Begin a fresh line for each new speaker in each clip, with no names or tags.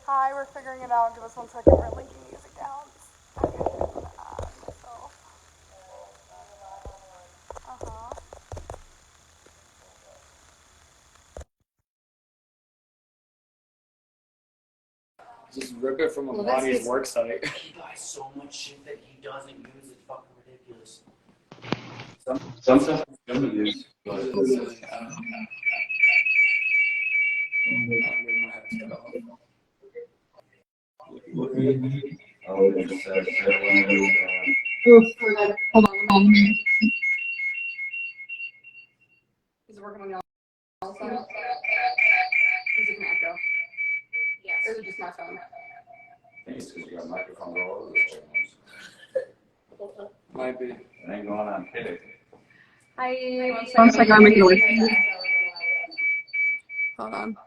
Hi, we're figuring it out. Give us 1 second. We're linking these accounts. Okay, I'm gonna add myself. Uh-huh.
Just rip it from a body's work site.
He buys so much shit that he doesn't use. It's fucking ridiculous.
Some stuff is good to use, but it's
Hold on. Is it working on your side? Is it an echo? Yes. Or is it just my phone?
I think it's because you got a microphone all over the channels. Might be. It ain't going on kidding.
Hi. 1 second, I'm making a wait. Hold on.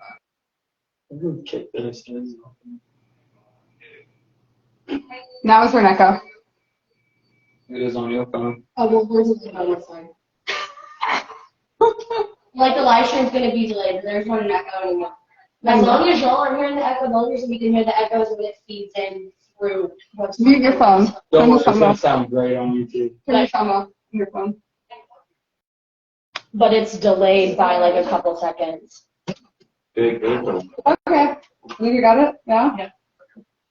Now is there an echo?
It is on your phone.
Oh, well, where's it on this side? Like the live stream's gonna be delayed, and there's not an echo anymore. As long as y'all are hearing the echo, the only reason we can hear the echoes when it feeds in through what's
Mute your phone.
Don't
Turn
worry,
the
it's
sound
gonna
off.
sound great on YouTube.
Turn your sound off. Your phone.
but it's delayed by like a couple seconds.
Big.
Okay. I think you got it? Yeah?
Yeah.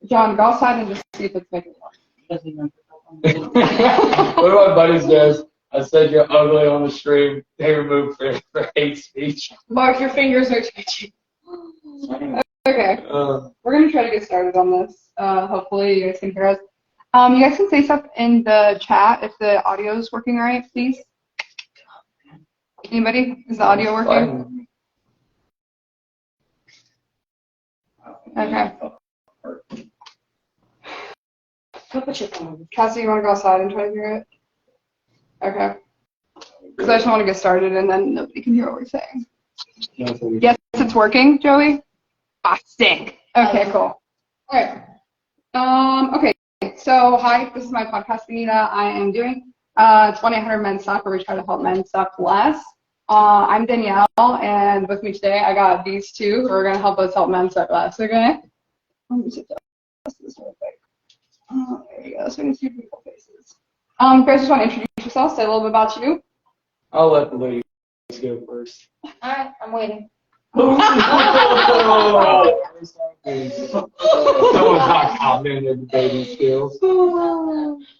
John, go outside and just see if it's making noise.
One of my buddies goes, I said you're ugly on the stream. They removed for hate speech.
Mark, your fingers are twitching.
Okay. We're going to try to get started on this. Hopefully you guys can hear us. You guys can say stuff in the chat if the audio is working all right, please. Anybody? Is the audio working? Okay.
Go put your phone.
Cassie, you want to go outside and try to hear it? Okay. Because I just want to get started and then nobody can hear what we're saying. Yes, it's working, Joey? Ah, sick. Okay, cool. All right. Okay. So, hi, this is my podcast, Benita. I am doing 1-800 Men Suck, where we try to help men suck less. I'm Danielle, and with me today, I got these two who are going to help us help men suck less, okay? Let me sit down. This real quick. There you go. So we can see beautiful faces. Guys, just want to introduce yourself, say a little bit about you.
I'll let the ladies go first.
All right, I'm waiting.
Someone's not commenting the baby skills.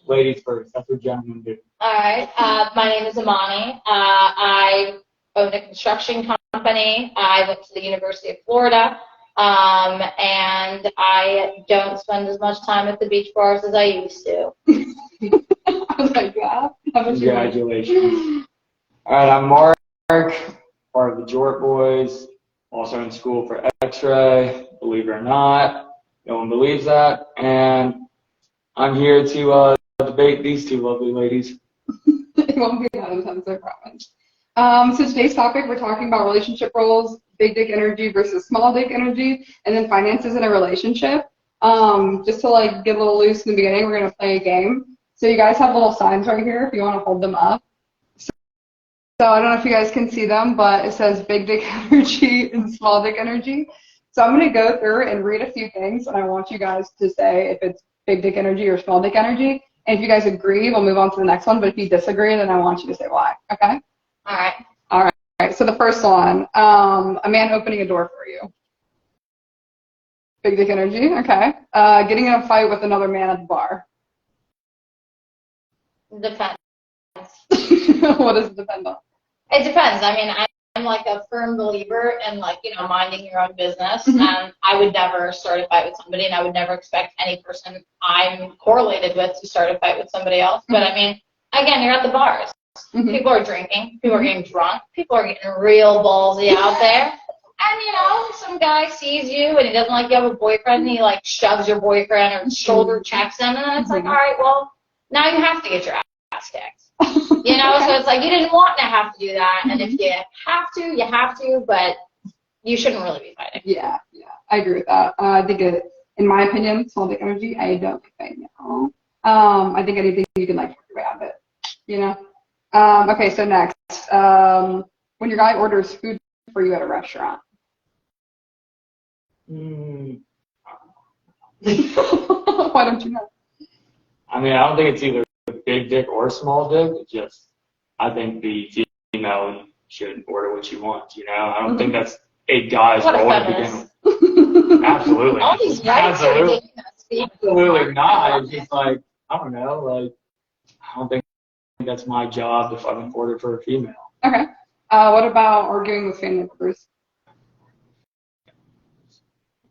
Ladies first. That's what gentlemen do.
All right. My name is Amani. I own a construction company. I went to the University of Florida, and I don't spend as much time at the beach bars as I used to.
I was like, yeah.
Congratulations. All right, I'm Mark, part of the Jort Boys, also in school for X-ray, believe it or not. No one believes that. And I'm here to debate these two lovely ladies.
It won't be that intense, I promise. So today's topic, we're talking about relationship roles, big dick energy versus small dick energy, and then finances in a relationship. Just to like get a little loose in the beginning, we're going to play a game. So you guys have little signs right here if you want to hold them up. So I don't know if you guys can see them, but it says big dick energy and small dick energy. So I'm going to go through and read a few things, and I want you guys to say if it's big dick energy or small dick energy. And if you guys agree, we'll move on to the next one. But if you disagree, then I want you to say why. Okay?
All right.
All right. So the first one, a man opening a door for you. Big dick energy. Okay. Getting in a fight with another man at the bar.
Depends.
What does it depend on?
It depends. I mean, I'm like a firm believer in like, minding your own business. And I would never start a fight with somebody, and I would never expect any person I'm correlated with to start a fight with somebody else. But I mean, again, you're at the bars. People are drinking. People are getting drunk. People are getting real ballsy out there. And, some guy sees you and he doesn't like you have a boyfriend, and he like shoves your boyfriend or shoulder checks him. And then it's like, all right, well, now you have to get your ass kicked. So it's like you didn't want to have to do that. And if you have to, you have to, but you shouldn't really be fighting.
Yeah, I agree with that. I think in my opinion, small dick energy, I don't like fighting at all. I think anything you can like talk about it, Okay, so next, when your guy orders food for you at a restaurant. Why don't you know?
I mean, I don't think it's either big dick or small dick. It's just, I think the female should order what she wants, you know? I don't think that's a guy's
What a
role to begin
feminist.
with. Absolutely.
All these rights are
Absolutely.
taking us. Steve.
Absolutely not. It's just like, I don't know, like, I don't think that's my job to fucking order for a female.
Okay. What about arguing with family members?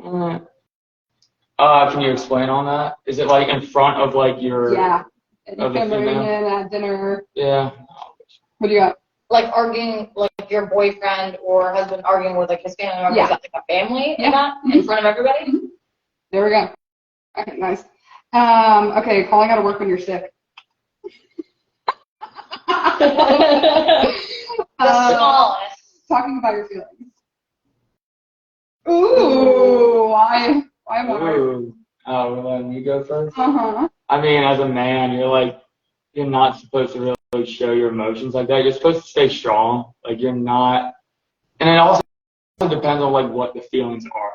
Can you explain on that? Is it like in front of like your
Yeah. At
Of the
family
female?
reunion, at dinner.
Yeah.
What do you got?
Like arguing, like your boyfriend or husband arguing with like his family members
Yeah.
at like a family
Yeah.
event in front of everybody.
There we go. Okay, nice. Okay, calling out of work when you're sick.
The smallest.
Talking about your feelings. Ooh, why? Why am I?
Ooh. Oh, we're letting you go first?
Uh-huh.
I mean, as a man, you're not supposed to really show your emotions like that. You're supposed to stay strong. Like, you're not, and it also depends on, like, what the feelings are.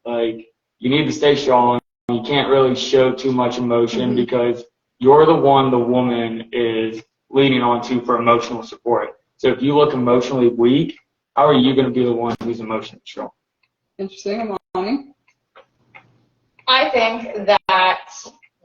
Like, you need to stay strong. You can't really show too much emotion because you're the one the woman is leaning on to for emotional support. So if you look emotionally weak, how are you going to be the one who's emotionally strong?
Interesting. Amani?
I think that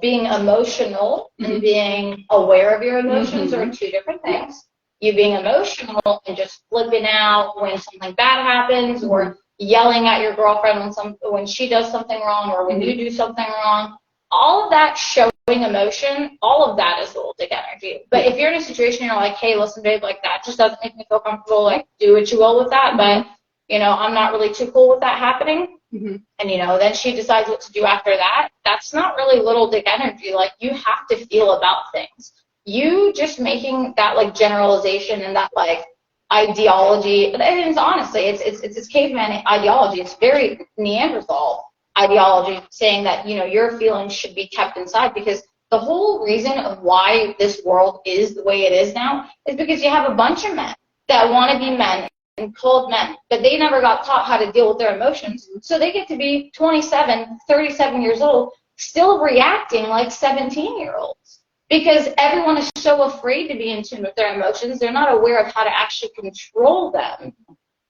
being emotional and being aware of your emotions are two different things. You being emotional and just flipping out when something bad happens, or yelling at your girlfriend when she does something wrong, or when you do something wrong. All of that showing emotion, all of that is little dick energy. But if you're in a situation you're like, hey, listen, babe, like that just doesn't make me feel comfortable, like do what you will with that, but you know, I'm not really too cool with that happening. And, you know, then she decides what to do after that. That's not really little dick energy. Like, you have to feel about things. You just making that, like, generalization and that, like, ideology, and it's honestly, it's caveman ideology. It's very Neanderthal ideology, saying that, you know, your feelings should be kept inside, because the whole reason of why this world is the way it is now is because you have a bunch of men that want to be men and called men, but they never got taught how to deal with their emotions. So they get to be 27, 37 years old, still reacting like 17-year-olds, because everyone is so afraid to be in tune with their emotions. They're not aware of how to actually control them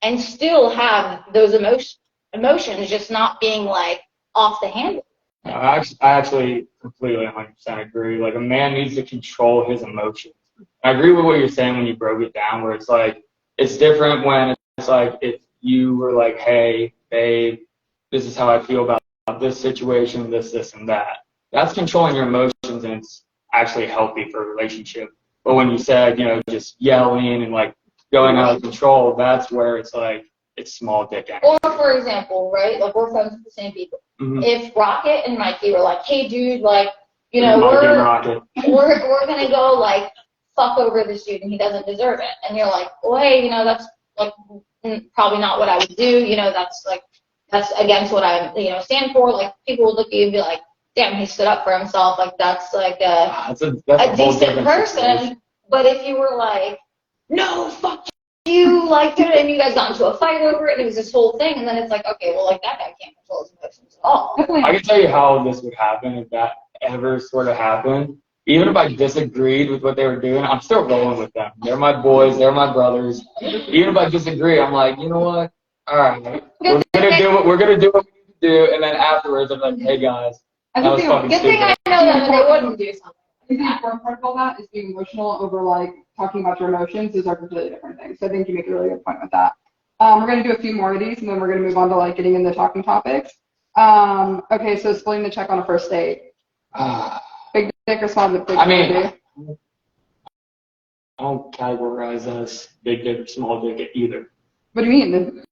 and still have those emotions just not being like off the handle.
I actually completely 100% agree. Like, a man needs to control his emotions. I agree with what you're saying when you broke it down, where it's like, it's different when it's like if you were like, hey, babe, this is how I feel about this situation, this, and that. That's controlling your emotions, and it's actually healthy for a relationship. But when you said, you know, just yelling and like going out of control, that's where it's like, it's small dick energy.
Or, for example, right, like we're friends with the same people. If Rocket and Mikey were like, hey, dude, like, you know, we're going to go, like, fuck over this dude and he doesn't deserve it. And you're like, well, hey, you know, that's like probably not what I would do. You know, that's against what I, you know, stand for. Like, people would look at you and be like, damn, he stood up for himself. Like, that's like a decent person. Situation. But if you were like, no, fuck you, like, and you guys got into a fight over it, and it was this whole thing, and then it's like, okay, well, like, that guy can't control his emotions at all.
I can tell you how this would happen if that ever sort of happened. Even if I disagreed with what they were doing, I'm still rolling with them. They're my boys. They're my brothers. Even if I disagree, I'm like, you know what? All right, we're gonna do what we need to do. And then afterwards, I'm like, hey guys, that was fucking
good thing I
stupid.
know that they wouldn't do something.
I think the important part of all that is being emotional over, like, talking about your emotions. Those are completely different things. So I think you make a really good point with that. We're going to do a few more of these, and then we're going to move on to, like, getting into talking topics. Okay, so splitting the check on a first date. Big dick or small dick?
I mean, I don't categorize us big dick or small dick either.
What do you mean?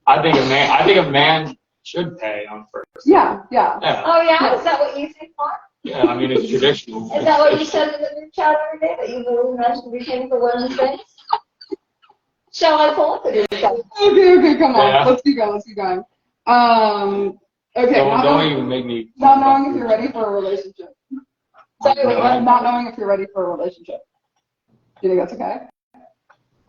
I think a man should pay on first.
Yeah.
Oh, yeah? Is that what you think, Mark?
Yeah, I mean, it's traditional.
Is that what you said in the group chat the other day, that you really mentioned we came for women's things? Shall I pull up the group chat?
Okay, come on.
Yeah.
Let's keep going. Okay,
Don't even make me.
Not knowing if you're ready for a relationship.
Sorry, what?
Not knowing if you're ready for a relationship. Do you think that's okay?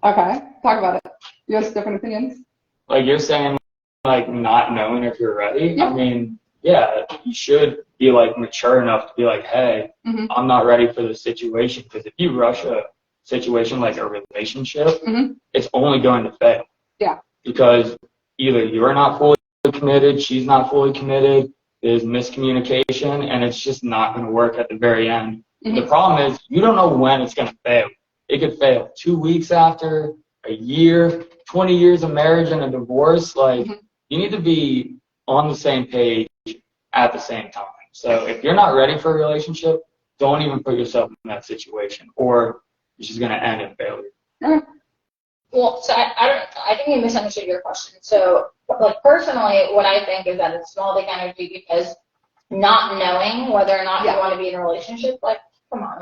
Okay, talk about it. You have different opinions?
Like, you're saying, like, not knowing if you're ready?
Yeah.
I mean, yeah, you should be like mature enough to be like, hey,
Mhm.
I'm not ready for this situation. Because if you rush a situation like a relationship,
Mhm.
it's only going to fail.
Yeah.
Because either you're not fully committed, she's not fully committed, there's miscommunication, and it's just not going to work at the very end.
Mhm.
The problem is you don't know when it's going to fail. It could fail 2 weeks after, a year, 20 years of marriage and a divorce. Like,
Mhm.
you need to be on the same page at the same time. So if you're not ready for a relationship, don't even put yourself in that situation, or it's just going to end in failure.
Well, so I think you misunderstood your question. So, like, personally, what I think is that it's small dick energy because not knowing whether or not you want to be in a relationship, like, come on,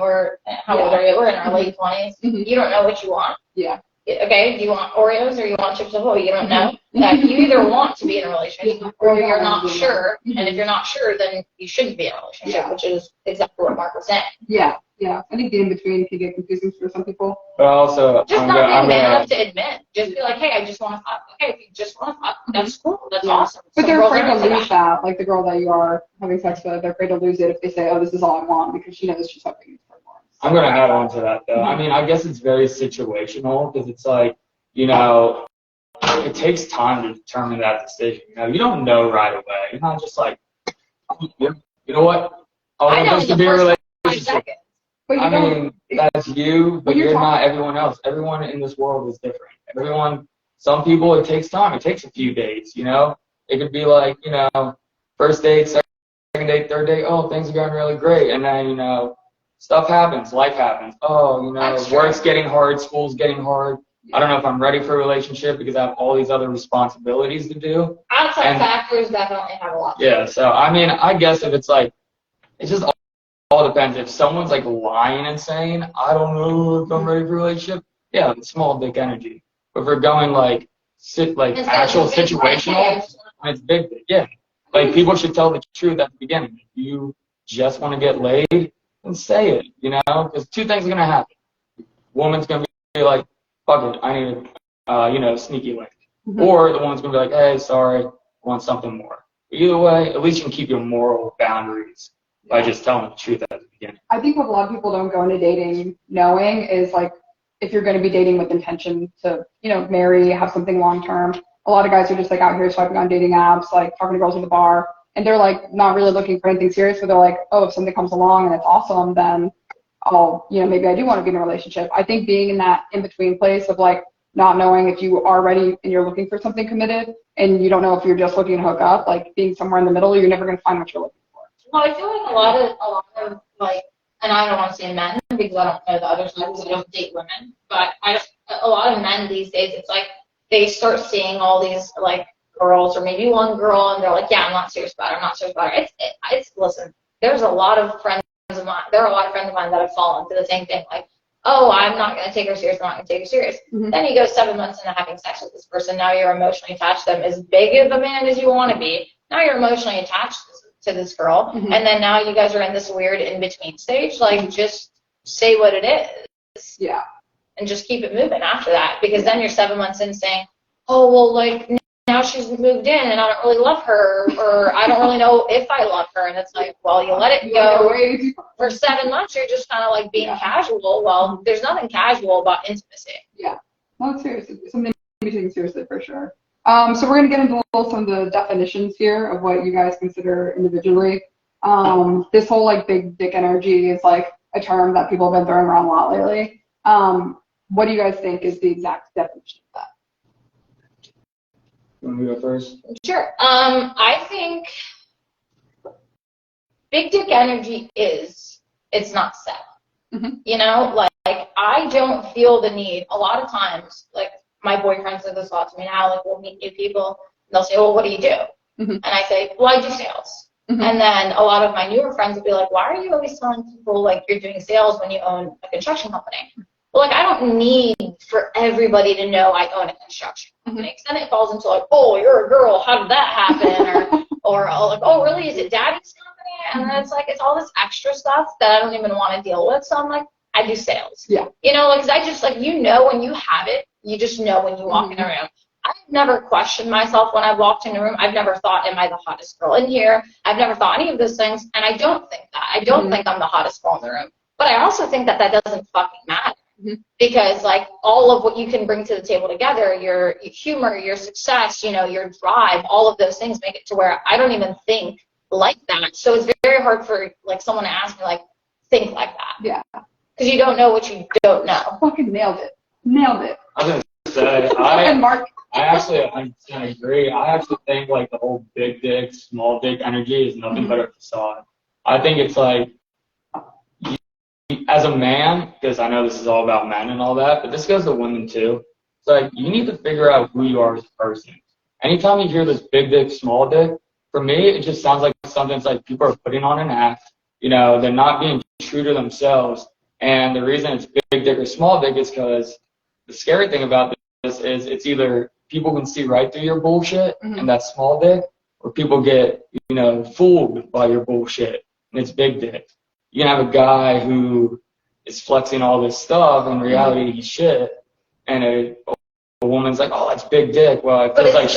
how old are you? We're in our late 20s.
Mhm.
You don't know what you want.
Yeah.
Okay, do you want Oreos or you want Chips Ahoy? You don't know. That you either want to be in a relationship or you're not sure. And if you're not sure, then you shouldn't be in a relationship, which is exactly what Mark was saying.
Yeah. Yeah. I think the in-between can get confusing for some people.
But also,
Just not being man enough to admit. Just be like, hey, I just want to fuck. Okay, if you just want to fuck, that's cool. That's awesome.
But
Some
they're
girls
afraid to
are into
lose that. Like the girl that you are having sex with, they're afraid to lose it if they say, oh, this is all I want, because she knows she's hoping for more.
I'm going to add on to that, though. I mean, I guess it's very situational because it's like, you know, it takes time to determine that decision. You know, you don't know right away. You're not just like, you know what?
I know
this
the
to be a
first 5
relationship.
seconds.
But
I mean, that's you, but you're not
talking-
everyone else. Everyone in this world is different. Some people, it takes time. It takes a few days, you know? It could be like, you know, first date, second date, third date, oh, things are going really great. And then, you know, stuff happens, life happens. Oh, you know,
That's true.
work's getting hard, school's getting hard. I don't know if I'm ready for a relationship because I have all these other responsibilities to do.
Outside factors definitely have a lot to do.
Yeah, so, I mean, I guess if it's like, it's just all depends. If someone's like lying and saying, I don't know if I'm ready for a relationship, yeah, it's small dick energy. But if we're going like actual situational, it's big dick, yeah. Like people should tell the truth at the beginning. If you just want to get laid, then say it, you know? Because two things are gonna happen. Woman's gonna be like, fuck it, I need you know, sneaky link.
Mhm.
Or the woman's gonna be like, hey, sorry, I want something more. Either way, at least you can keep your moral boundaries by just telling the truth at the beginning.
I think what a lot of people don't go into dating knowing is like, if you're going to be dating with intention to, you know, marry, have something long term. A lot of guys are just like out here swiping on dating apps, like talking to girls at the bar, and they're like not really looking for anything serious. But they're like, oh, if something comes along and it's awesome, then I'll, you know, maybe I do want to be in a relationship. I think being in that in between place of like not knowing if you are ready and you're looking for something committed, and you don't know if you're just looking to hook up, like being somewhere in the middle, you're never going to find what you're looking for.
Well, I feel like a lot of like, and I don't want to say men because I don't know the other side because I don't date women, but a lot of men these days, it's like they start seeing all these like girls or maybe one girl and they're like, yeah, I'm not serious about it. I'm not serious about it. Listen, there's a lot of friends of mine. There are a lot of friends of mine that have fallen into the same thing. Like, oh, I'm not going to take her serious. I'm not going to take her serious.
Mhm.
Then you go 7 months into having sex with this person. Now you're emotionally attached to them. As big of a man as you want to be, now you're emotionally attached to this girl.
Mhm.
And then now you guys are in this weird in-between stage. Like, just say what it is.
Yeah.
And just keep it moving after that. Because then you're 7 months in saying, oh, well, like, now she's moved in and I don't really love her, or I don't really know if I love her. And it's like, well, you let it go. For 7 months, you're just kind of like being casual. Well, there's nothing casual about intimacy.
Yeah. No, seriously. Something to be taken seriously for sure. So we're going to get into some of the definitions here of what you guys consider individually. This whole like big dick energy is like a term that people have been throwing around a lot lately. What do you guys think is the exact definition of that?
You want me to go first?
Sure. I think big dick energy it's not set.
Mm-hmm.
You know, like I don't feel the need. A lot of times, like my boyfriend says this a lot to me now, like we'll meet new people, and they'll say, well, what do you do?
Mm-hmm.
And I say, well, I do sales.
Mm-hmm.
And then a lot of my newer friends will be like, why are you always telling people like you're doing sales when you own a construction company? Well, like I don't need for everybody to know I own a construction company. Because then it falls into like, oh, you're a girl, how did that happen? or like, oh, really, is it daddy's company? And then it's like, it's all this extra stuff that I don't even want to deal with. So I'm like, I do sales.
Yeah.
You know, because I just like, you know, when you have it, you just know when you walk in a room. I've never questioned myself when I've walked in a room. I've never thought, am I the hottest girl in here? I've never thought any of those things, and I don't think that. I don't think I'm the hottest girl in the room. But I also think that doesn't fucking matter. Because, like, all of what you can bring to the table together, your humor, your success, you know, your drive, all of those things make it to where I don't even think like that. So it's very hard for, like, someone to ask me, like, think like that.
Yeah.
Because you don't know what you don't know.
Fucking nailed it. Nailed it.
I was gonna say,
And Mark.
I agree. I actually think like the whole big dick, small dick energy is nothing but a facade. I think it's like, as a man, because I know this is all about men and all that, but this goes to women too. It's like, you need to figure out who you are as a person. Anytime you hear this big dick, small dick, for me, it just sounds like something that's like people are putting on an act. You know, they're not being true to themselves. And the reason it's big dick or small dick is because the scary thing about this is it's either people can see right through your bullshit and that's small dick, or people get, you know, fooled by your bullshit and it's big dick. You can have a guy who is flexing all this stuff, in reality he's shit, and a woman's like, oh, that's big dick. Well, it feels like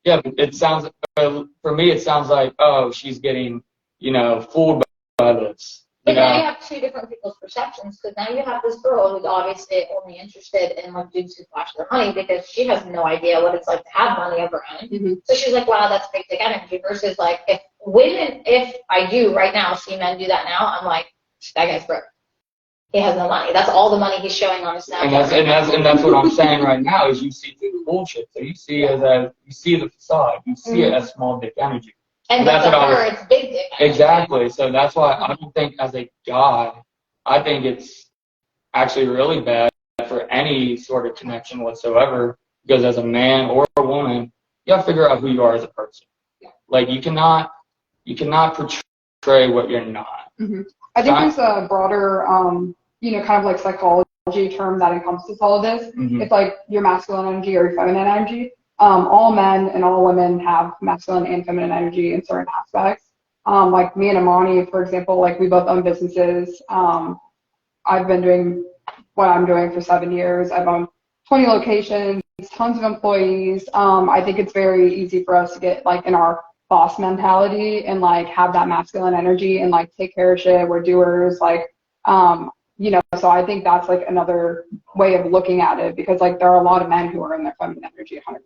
it sounds, for me, it sounds like, oh, she's getting, you know, fooled by this.
But now you have two different people's perceptions, because now you have this girl who's obviously only interested in like dudes who flash their money because she has no idea what it's like to have money of her own. So she's like, wow, that's big dick energy. Versus like, if I do right now see men do that now, I'm like, that guy's broke. He has no money. That's all the money he's showing on his Snapchat.
And that's what I'm saying right now is you see through the bullshit. So you see you see the facade. You see it as small dick energy.
And that's what it's big dick energy.
Exactly. So that's why I don't think as a guy, I think it's actually really bad for any sort of connection whatsoever. Because as a man or a woman, you have to figure out who you are as a person. Like you cannot portray what you're not.
I think there's a broader, you know, kind of like psychology term that encompasses all of this. It's like your masculine energy or your feminine energy. All men and all women have masculine and feminine energy in certain aspects. Like me and Amani, for example, like we both own businesses. I've been doing what I'm doing for 7 years. I've owned 20 locations, tons of employees. I think it's very easy for us to get like in our boss mentality and like have that masculine energy and like take care of shit. We're doers, like, you know, so I think that's like another way of looking at it, because like there are a lot of men who are in their feminine energy 100%.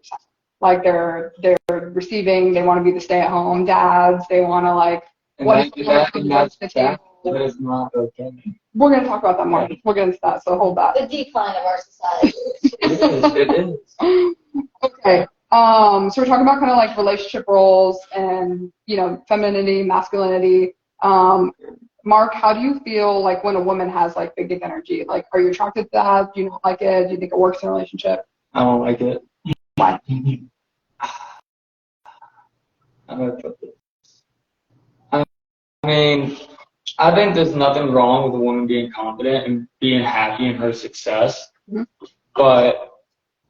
Like they're receiving, they want to be the stay-at-home dads, they want to like,
that is not okay.
We're going to talk about that more. We'll get into that, so hold that.
The decline of our society.
It is.
Okay. So we're talking about kind of like relationship roles and, you know, femininity, masculinity. Mark, how do you feel like when a woman has like big dick energy? Like, are you attracted to that? Do you not like it? Do you think it works in a relationship?
I don't like it.
Why?
I'm gonna put this. I mean, I think there's nothing wrong with a woman being confident and being happy in her success. But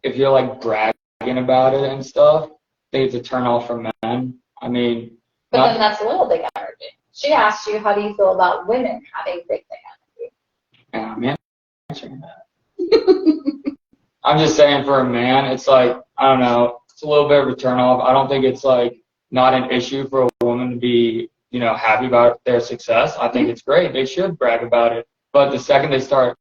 if you're like bragging about it and stuff, I think it's a turn off for men. I mean,
but then that's little dick energy. She asked you, how do you feel about women having big dick energy?
And I'm answering that. I'm just saying for a man, it's like, I don't know, it's a little bit of a turn off. I don't think it's like not an issue for a woman to be, you know, happy about their success. I think it's great. They should brag about it. But the second they start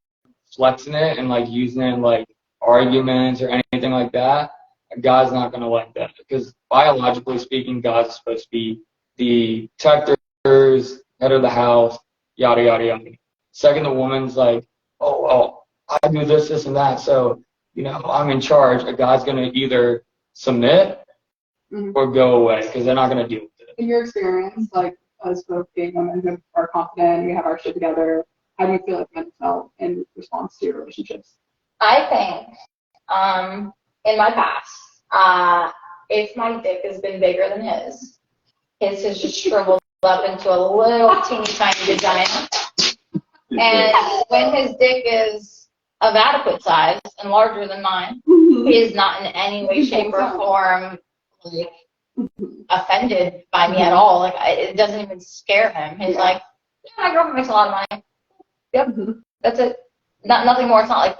flexing it and like using it in like arguments or anything like that, a guy's not going to like that. Because biologically speaking, guys are supposed to be the protectors, head of the house, yada, yada, yada. Second, the woman's like, oh, well, I do this, this, and that. So, you know, I'm in charge. A guy's going to either submit or go away because they're not going to deal with it.
In your experience, like us both being women who are confident, we have our shit together, how do you feel like men felt in response to your relationships?
I think, in my past, if my dick has been bigger than his has just shriveled up into a little teeny tiny vagina. And when his dick is of adequate size and larger than mine, he is not in any way, shape, or form like offended by me at all. Like it doesn't even scare him. He's like, yeah, my girlfriend makes a lot of money. Yep, that's it. Nothing more. It's not like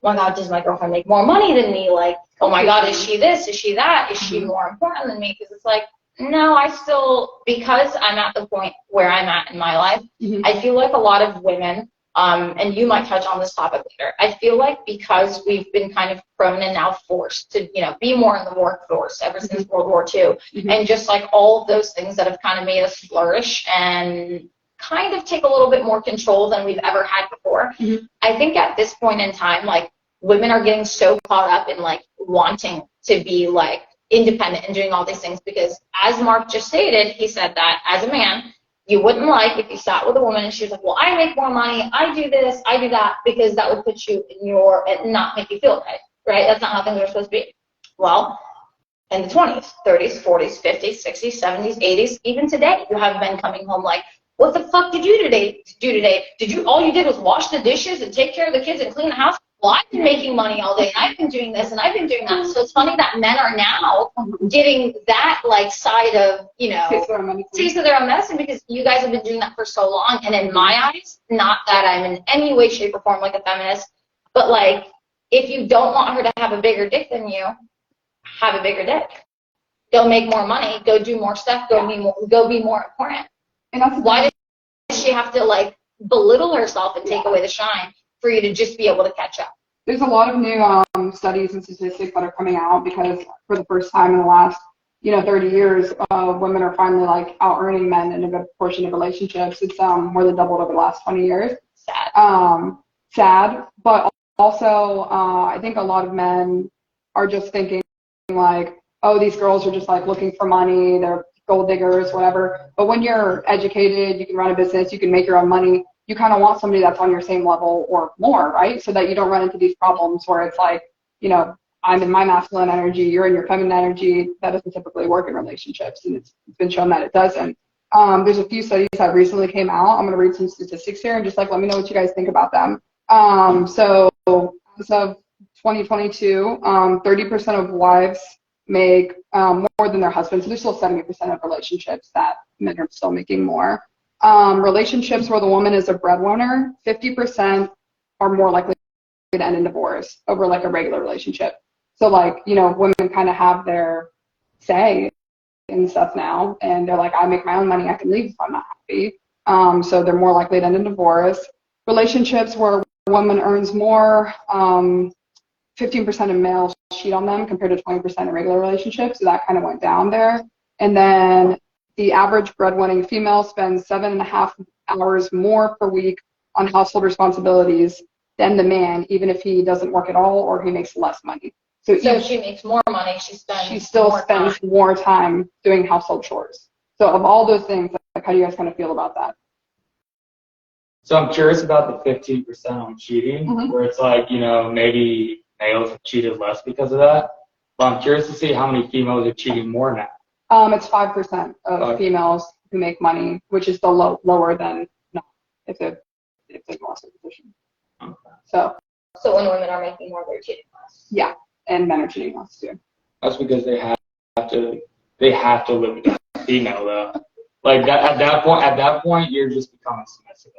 my God, does my girlfriend make more money than me? Like, oh my God, is she this? Is she that? Is she more important than me? Because it's like, no, I still, because I'm at the point where I'm at in my life, I feel like a lot of women, and you might touch on this topic later, I feel like because we've been kind of prone and now forced to, you know, be more in the workforce ever since World War II, and just like all of those things that have kind of made us flourish and kind of take a little bit more control than we've ever had before. I think at this point in time, like, women are getting so caught up in like wanting to be like independent and doing all these things because, as Mark just stated, he said that as a man, you wouldn't like if you sat with a woman and she was like, well, I make more money, I do this, I do that, because that would put you in your, and not make you feel okay, right? That's not how things are supposed to be. Well, in the 20s, 30s, 40s, 50s, 60s, 70s, 80s, even today, you have men coming home like, what the fuck did you do today? All you did was wash the dishes and take care of the kids and clean the house? Well, I've been making money all day, and I've been doing this, and I've been doing that. So it's funny that men are now getting that, like, side of, you know, taste of their own medicine, because you guys have been doing that for so long. And in my eyes, not that I'm in any way, shape, or form like a feminist, but, like, if you don't want her to have a bigger dick than you, have a bigger dick. Go make more money. Go do more stuff. Go be more important. And that's why does she have to, like, belittle herself and take away the shine for you to just be able to catch up?
There's a lot of new studies and statistics that are coming out because for the first time in the last, 30 years, women are finally like out earning men in a good portion of relationships. It's more than doubled over the last 20 years. Sad, but also I think a lot of men are just thinking like, oh, these girls are just like looking for money, they're gold diggers, whatever. But when you're educated, you can run a business, you can make your own money, you kind of want somebody that's on your same level or more, right? So that you don't run into these problems where it's like, I'm in my masculine energy, you're in your feminine energy. That doesn't typically work in relationships, and it's been shown that it doesn't. There's a few studies that recently came out. I'm going to read some statistics here and just like let me know what you guys think about them. So as of 2022, 30% of wives make more than their husbands. So there's still 70% of relationships that men are still making more. Relationships where the woman is a breadwinner, 50% are more likely to end in divorce over like a regular relationship. So like, women kind of have their say and stuff now, and they're like, I make my own money, I can leave if I'm not happy. So they're more likely to end in divorce. Relationships where a woman earns more, 15% of males cheat on them compared to 20% in regular relationships. So that kind of went down there. And then the average breadwinning female spends 7.5 hours more per week on household responsibilities than the man, even if he doesn't work at all or he makes less money. So
she makes more money, she
still spends more time doing household chores. So of all those things, like, how do you guys kind of feel about that?
So I'm curious about the 15% on cheating, where it's like, maybe males have cheated less because of that. But I'm curious to see how many females are cheating more now.
It's 5% of females who make money, which is still lower than not if they lost their position.
Okay.
So
when women are making more, they're cheating less.
Yeah, and men are cheating less too.
That's because they have to live with that female though. Like that, at that point, you're just becoming submissive.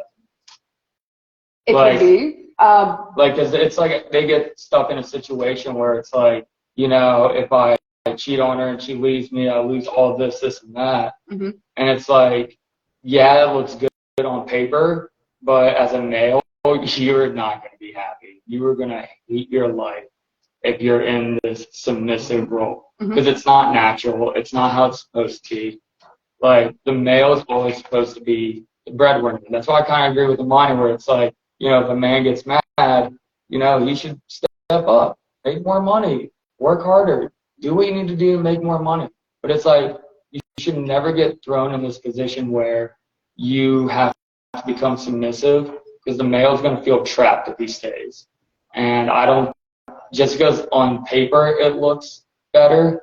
Could be.
Cause it's like they get stuck in a situation where it's like, if I cheat on her and she leaves me, I lose all this, and that. And it's like, yeah, it looks good on paper, but as a male, you're not going to be happy. You are going to hate your life if you're in this submissive role, because it's not natural. It's not how it's supposed to be. Like, the male is always supposed to be the breadwinner. That's why I kind of agree with the mind where it's like, if a man gets mad, he should step up, make more money, work harder, do what you need to do to make more money. But it's like, you should never get thrown in this position where you have to become submissive, because the male's going to feel trapped if he stays. And just because on paper it looks better,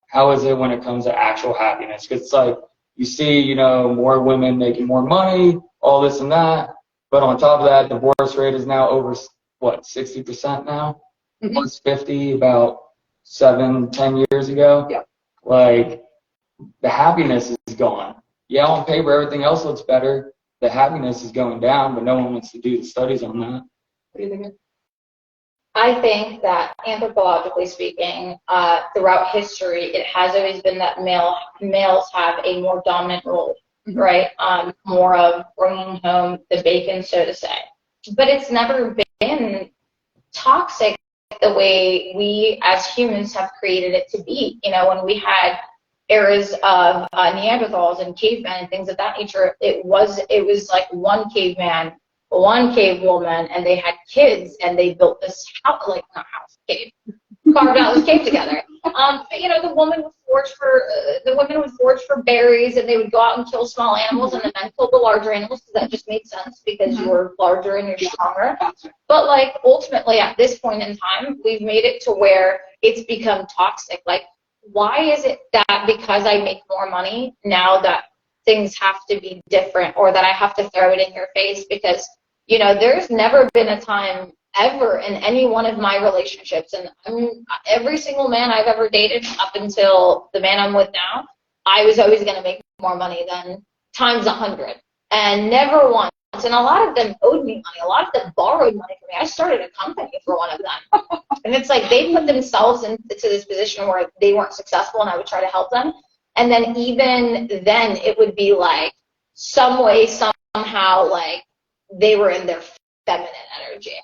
how is it when it comes to actual happiness? Because it's like, you see, more women making more money, all this and that. But on top of that, divorce rate is now over, 60% now? It was 50 about 7-10 years ago.
Yeah.
Like, the happiness is gone. Yeah, on paper, everything else looks better. The happiness is going down, but no one wants to do the studies on that.
What do you think?
I think that anthropologically speaking, throughout history, it has always been that males have a more dominant role, right? More of bringing home the bacon, so to say. But it's never been toxic the way we as humans have created it to be. You know, when we had eras of Neanderthals and cavemen and things of that nature, it was like one caveman, one cave woman, and they had kids, and they built this house, like not house, cave, carved out this cave together. But you know, the women would forage for berries, and they would go out and kill small animals, and the men killed the larger animals because that just made sense because you're larger and you're stronger. But like ultimately, at this point in time, we've made it to where it's become toxic. Like, why is it that because I make more money now that things have to be different, or that I have to throw it in your face? Because, you know, there's never been a time ever in any one of my relationships, and every single man I've ever dated up until the man I'm with now, I was always going to make more money than times 100, and never once. And a lot of them owed me money. A lot of them borrowed money from me. I started a company for one of them. And it's like they put themselves into this position where they weren't successful, and I would try to help them. And then even then, it would be like some way, somehow, like they were in their feminine energy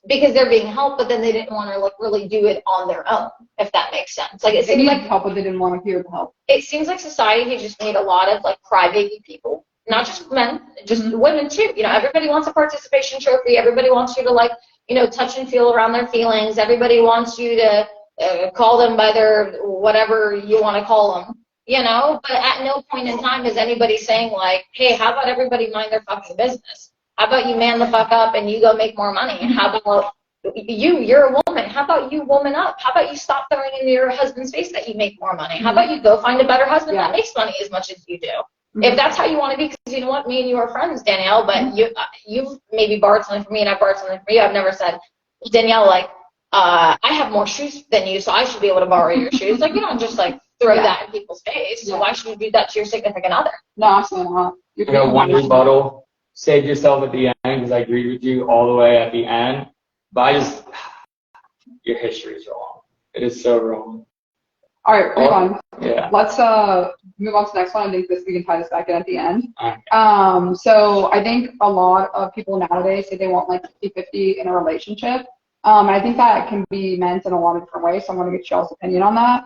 because they're being helped, but then they didn't want to like really do it on their own, if that makes sense. Like it seems like
help, but they didn't want to hear the help.
It seems like society has just made a lot of like crybaby people, not just men, just women too. You know, everybody wants a participation trophy. Everybody wants you to like, you know, touch and feel around their feelings. Everybody wants you to call them by their whatever you want to call them. You know, but at no point in time is anybody saying like, hey, how about everybody mind their fucking business? How about you man the fuck up and you go make more money? How about you're a woman. How about you woman up? How about you stop throwing in your husband's face that you make more money? How about you go find a better husband that makes money as much as you do? If that's how you want to be, because you know what, me and you are friends, Danielle, but you've maybe borrowed something from me and I've borrowed something from you. I've never said, Danielle, like, I have more shoes than you, so I should be able to borrow your shoes. Like, you don't just like throw that in people's face. So why should you do that to your significant other?
No, absolutely not.
I got one rebuttal. Save yourself at the end, because I agree with you all the way at the end. But your history is wrong. It is so wrong.
All right, move on.
Yeah.
Let's move on to the next one. I think we can tie this back in at the end.
Okay.
So I think a lot of people nowadays say they want like 50-50 in a relationship. And I think that can be meant in a lot of different ways, so I want to get y'all's opinion on that.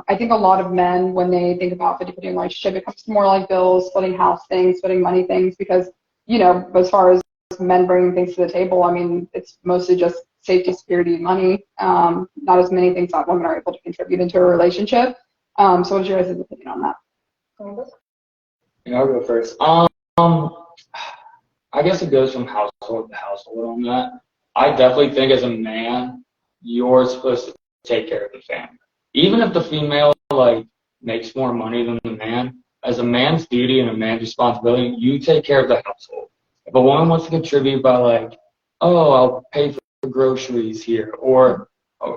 I think a lot of men, when they think about 50-50 in a relationship, it comes to more like bills, splitting house things, splitting money things, because, you know, as far as men bringing things to the table, I mean, it's mostly just safety, security, money, not as many things that women are able to contribute into a relationship. So what's your guys' opinion on that?
Yeah, I'll go first. I guess it goes from household to household on that. I definitely think as a man, you're supposed to take care of the family. Even if the female like makes more money than the man, as a man's duty and a man's responsibility, you take care of the household. If a woman wants to contribute by like, oh, I'll pay for groceries here, or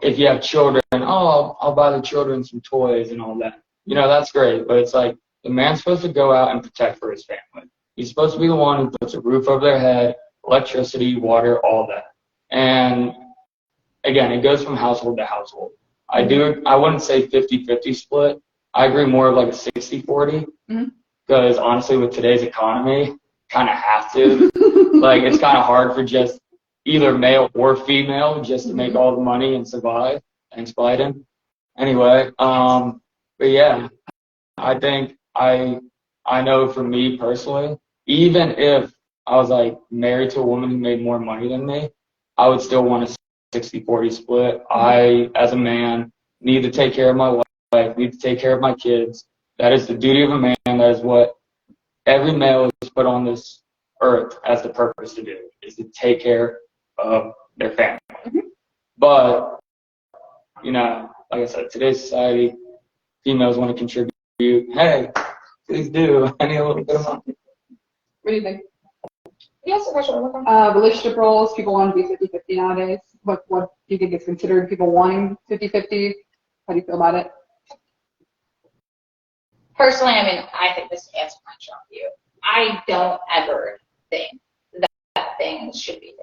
if you have children, oh, I'll buy the children some toys and all that. You know, that's great, but it's like the man's supposed to go out and protect for his family. He's supposed to be the one who puts a roof over their head, electricity, water, all that. And again, it goes from household to household. I wouldn't say 50-50 split. I agree more of like a 60-40, because honestly, with today's economy, kind of have to. Like, it's kind of hard for just either male or female just to make all the money and survive. Thanks, Biden. Anyway, but yeah, I think I know for me personally, even if I was like married to a woman who made more money than me, I would still want a 60-40 split. I, as a man, need to take care of my wife, need to take care of my kids. That is the duty of a man. That is what every male is put on this earth as the purpose to do, is to take care of their family. But, you know, like I said, today's society, females want to contribute. Hey, please do. I need a little bit of money.
What do you think?
Yes,
Relationship roles, people want to be 50-50 nowadays. What do you think is considered people wanting 50-50? How do you feel about it?
Personally, I mean, I think this answer might shock you. I don't ever think that things should be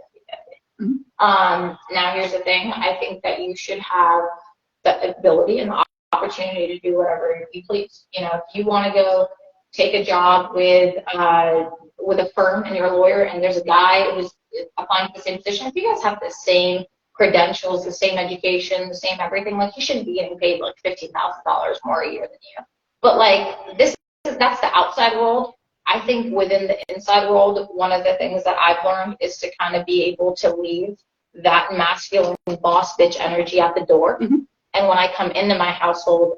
Now here's the thing. I think that you should have the ability and the opportunity to do whatever you please. You know, if you want to go take a job with a firm and you're a lawyer and there's a guy who's applying for the same position, if you guys have the same credentials, the same education, the same everything, like you shouldn't be getting paid like $15,000 more a year than you. But like that's the outside world. I think within the inside world, one of the things that I've learned is to kind of be able to leave that masculine boss bitch energy at the door. And when I come into my household,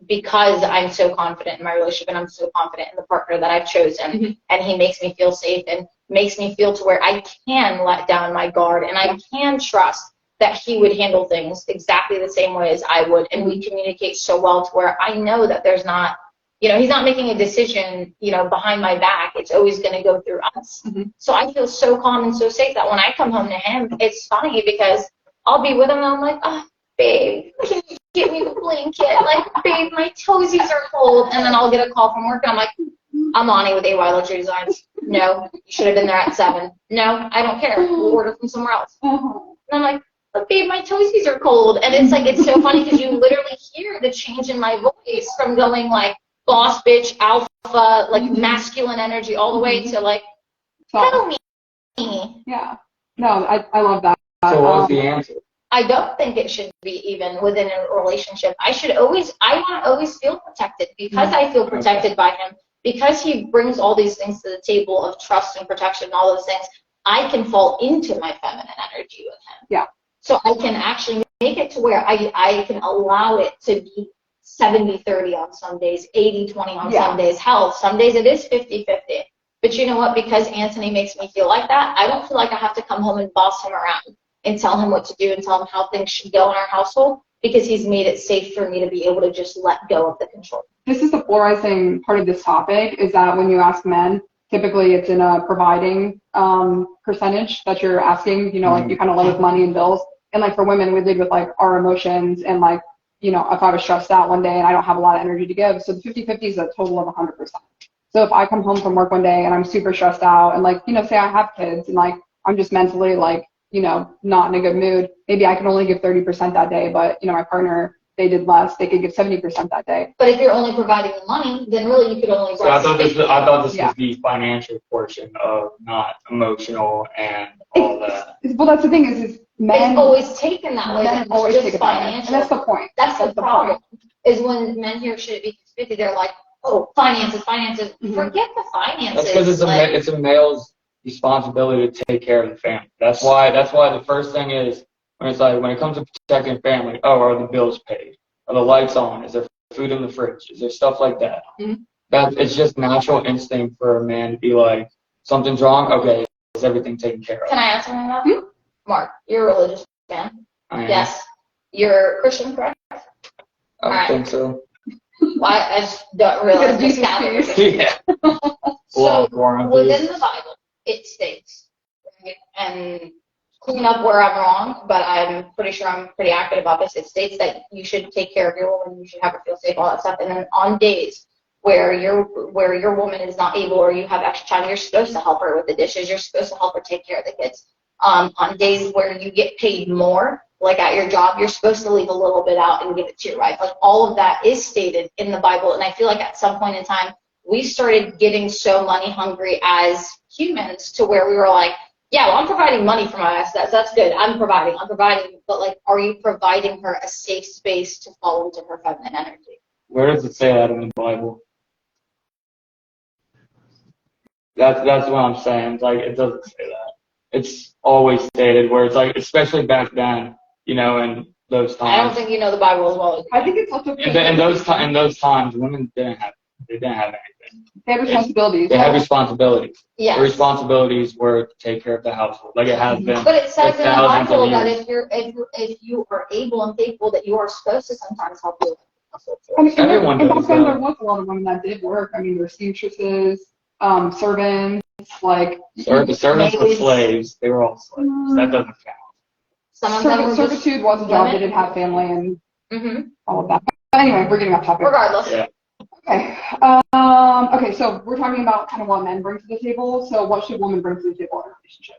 because I'm so confident in my relationship and I'm so confident in the partner that I've chosen, and he makes me feel safe and makes me feel to where I can let down my guard and I can trust that he would handle things exactly the same way as I would. And we communicate so well to where I know that there's not, you know, he's not making a decision, you know, behind my back. It's always going to go through us. So I feel so calm and so safe that when I come home to him, it's funny because I'll be with him and I'm like, oh, babe, can you get me the blanket? Like, babe, my toesies are cold. And then I'll get a call from work and I'm like, I'm Lonnie with AY Luxury Designs. No, you should have been there at 7. No, I don't care. We'll order from somewhere else. And I'm like, but babe, my toesies are cold. And it's like, it's so funny because you literally hear the change in my voice from going like boss bitch, alpha, like masculine energy all the way to like, tell me.
Yeah. No, I love that.
So what was the answer?
I don't think it should be even within a relationship. I want to always feel protected because I feel protected by him, because he brings all these things to the table of trust and protection and all those things. I can fall into my feminine energy with him.
Yeah.
So I can actually make it to where I can allow it to be 70-30 on some days, 80-20 on some days. Hell, some days it is 50-50. But you know what? Because Anthony makes me feel like that, I don't feel like I have to come home and boss him around and tell him what to do and tell him how things should go in our household, because he's made it safe for me to be able to just let go of the control.
This is the polarizing part of this topic, is that when you ask men, typically it's in a providing percentage that you're asking, you know, like you kind of live with money and bills. And like for women, we lead with like our emotions and like, you know, if I was stressed out one day and I don't have a lot of energy to give. So the 50-50 is a total of 100%. So if I come home from work one day and I'm super stressed out and like, you know, say I have kids and like I'm just mentally like, you know, not in a good mood, maybe I can only give 30% that day, but you know, my partner, they did less, they could give 70% that day.
But if you're only providing the money, then really you could only
So I thought this was the financial portion of not emotional and all that.
Well, that's the thing is men.
It's always taken that way.
Men always take it that way. And that's the point.
That's the problem. Is when men hear should it be 50, they're like, oh, finances. Forget the finances.
That's because it's a male's responsibility to take care of the family. That's why the first thing is when it comes to protecting family, oh, are the bills paid? Are the lights on? Is there food in the fridge? Is there stuff like that? That it's just natural instinct for a man to be like, something's wrong, okay, is everything taken care of?
Can I ask something about that? Mark, you're a religious man.
I am.
Yes. You're Christian, correct?
I think so.
Well, I just don't realize this Catholic.
Yeah.
So within the Bible, it states, right, and clean up where I'm wrong, but I'm pretty sure I'm pretty accurate about this. It states that you should take care of your woman, you should have her feel safe, all that stuff. And then on days where your woman is not able or you have extra time, you're supposed to help her with the dishes. You're supposed to help her take care of the kids. On days where you get paid more, like at your job, you're supposed to leave a little bit out and give it to your wife. Like all of that is stated in the Bible. And I feel like at some point in time, we started getting so money hungry as humans to where we were like, yeah, well, I'm providing money for my assets. That's good. I'm providing. But like, are you providing her a safe space to fall into her feminine energy?
Where does it say that in the Bible? That's what I'm saying. Like, it doesn't say that. It's always stated where it's like, especially back then, you know, in those times.
I don't think you know the Bible as well as
I think it's also
in those times, women didn't have anything.
They have responsibilities.
They have responsibilities.
Yes.
The responsibilities were to take care of the household, like it has been.
But it says in the Bible that
years.
if you are able and capable, that you are supposed to sometimes help your household.
I mean,
Everyone
and
does,
back then
though.
there was a lot of women that did work. I mean, there were seamstresses, servants, like
The servants were slaves. They were all slaves. That doesn't count.
Some of them were
servitude was a job. They didn't have family and all of that. But anyway, we're getting off topic.
Regardless.
Yeah.
Okay. Okay, so we're talking about kind of what men bring to the table. So what should women bring to the table in a relationship?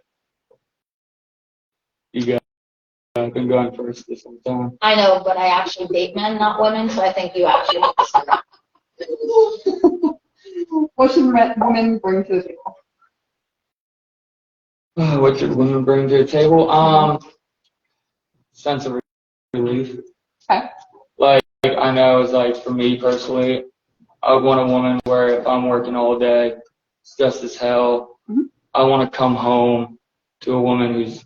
You go. I've been going first this whole time.
I know, but I actually date men, not women, so I think you actually need to start.
What should women bring to the table?
What should women bring to the table? Sense of relief.
Okay.
Like, I know it's like, for me personally, I want a woman where if I'm working all day, stressed as hell, I want to come home to a woman who's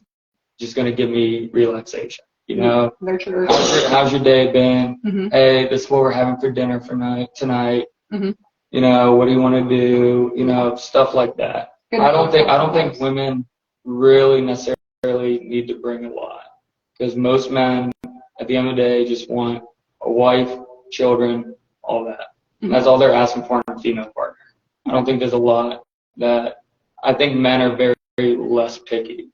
just going to give me relaxation. You know,
Nurture.
how's your day been?
Mm-hmm.
Hey, this is what we're having for dinner for tonight.
Mm-hmm.
You know, what do you want to do? You know, stuff like that.
Good
I don't think women really necessarily need to bring a lot, because most men at the end of the day just want a wife, children, all that.
Mm-hmm.
That's all they're asking for in a female partner. I don't think there's a lot that. I think men are very, very less picky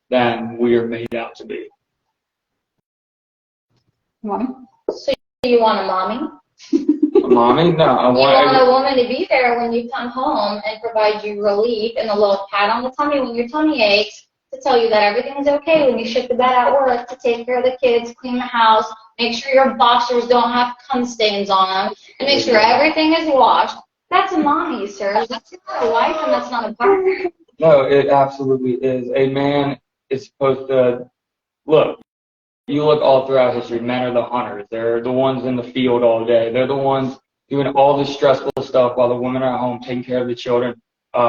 than we are made out to be.
Mommy?
So you want a mommy?
Mommy? No, I
You
want
want a woman to be there when you come home and provide you relief and a little pat on the tummy when your tummy aches, to tell you that everything's okay when you shit the bed at work, to take care of the kids, clean the house, make sure your boxers don't have cum stains on them, and make sure everything is washed. That's a mommy, sir. That's not a wife and that's not a partner.
No, it absolutely is. A man is supposed to look. You look all throughout history, men are the hunters. They're the ones in the field all day. They're the ones doing all the stressful stuff while the women are at home taking care of the children,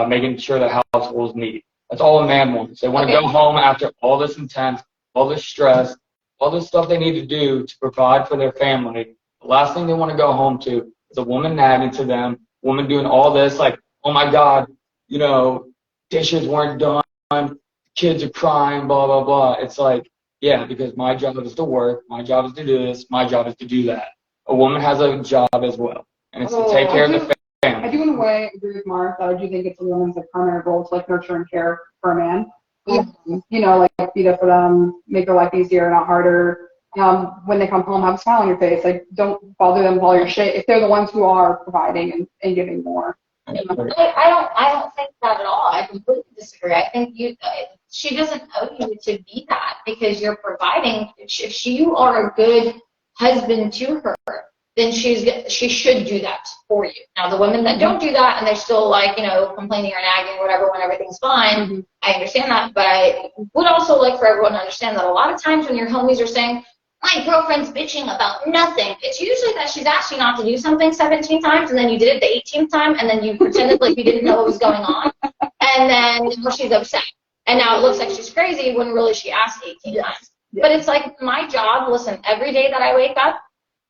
making sure the household is neat. That's all a man wants. They want to go home after all this intense, all this stress, all this stuff they need to do to provide for their family. The last thing they want to go home to is a woman nagging to them, woman doing all this, like, oh my God, you know, dishes weren't done, kids are crying, blah, blah, blah. It's like, yeah, because my job is to work, my job is to do this, my job is to do that. A woman has a job as well, and it's to take care of the family.
I do in a way agree with Mark that I do think it's a woman's primary role to like nurture and care for a man. You know, like be there for them, make their life easier, not harder. When they come home, have a smile on your face. Like, don't bother them with all your shit if they're the ones who are providing and giving more.
I don't think that at all. I completely disagree. I think she doesn't owe you to be that, because you're providing. If you are a good husband to her, then she should do that for you. Now, the women that don't do that and they're still like, you know, complaining or nagging or whatever when everything's fine, I understand that. But I would also like for everyone to understand that a lot of times when your homies are saying, my girlfriend's bitching about nothing, it's usually that she's asked you not to do something 17 times, and then you did it the 18th time, and then you pretended like you didn't know what was going on, and then she's upset. And now it looks like she's crazy when really she asked 18 times. But it's like my job, listen, every day that I wake up,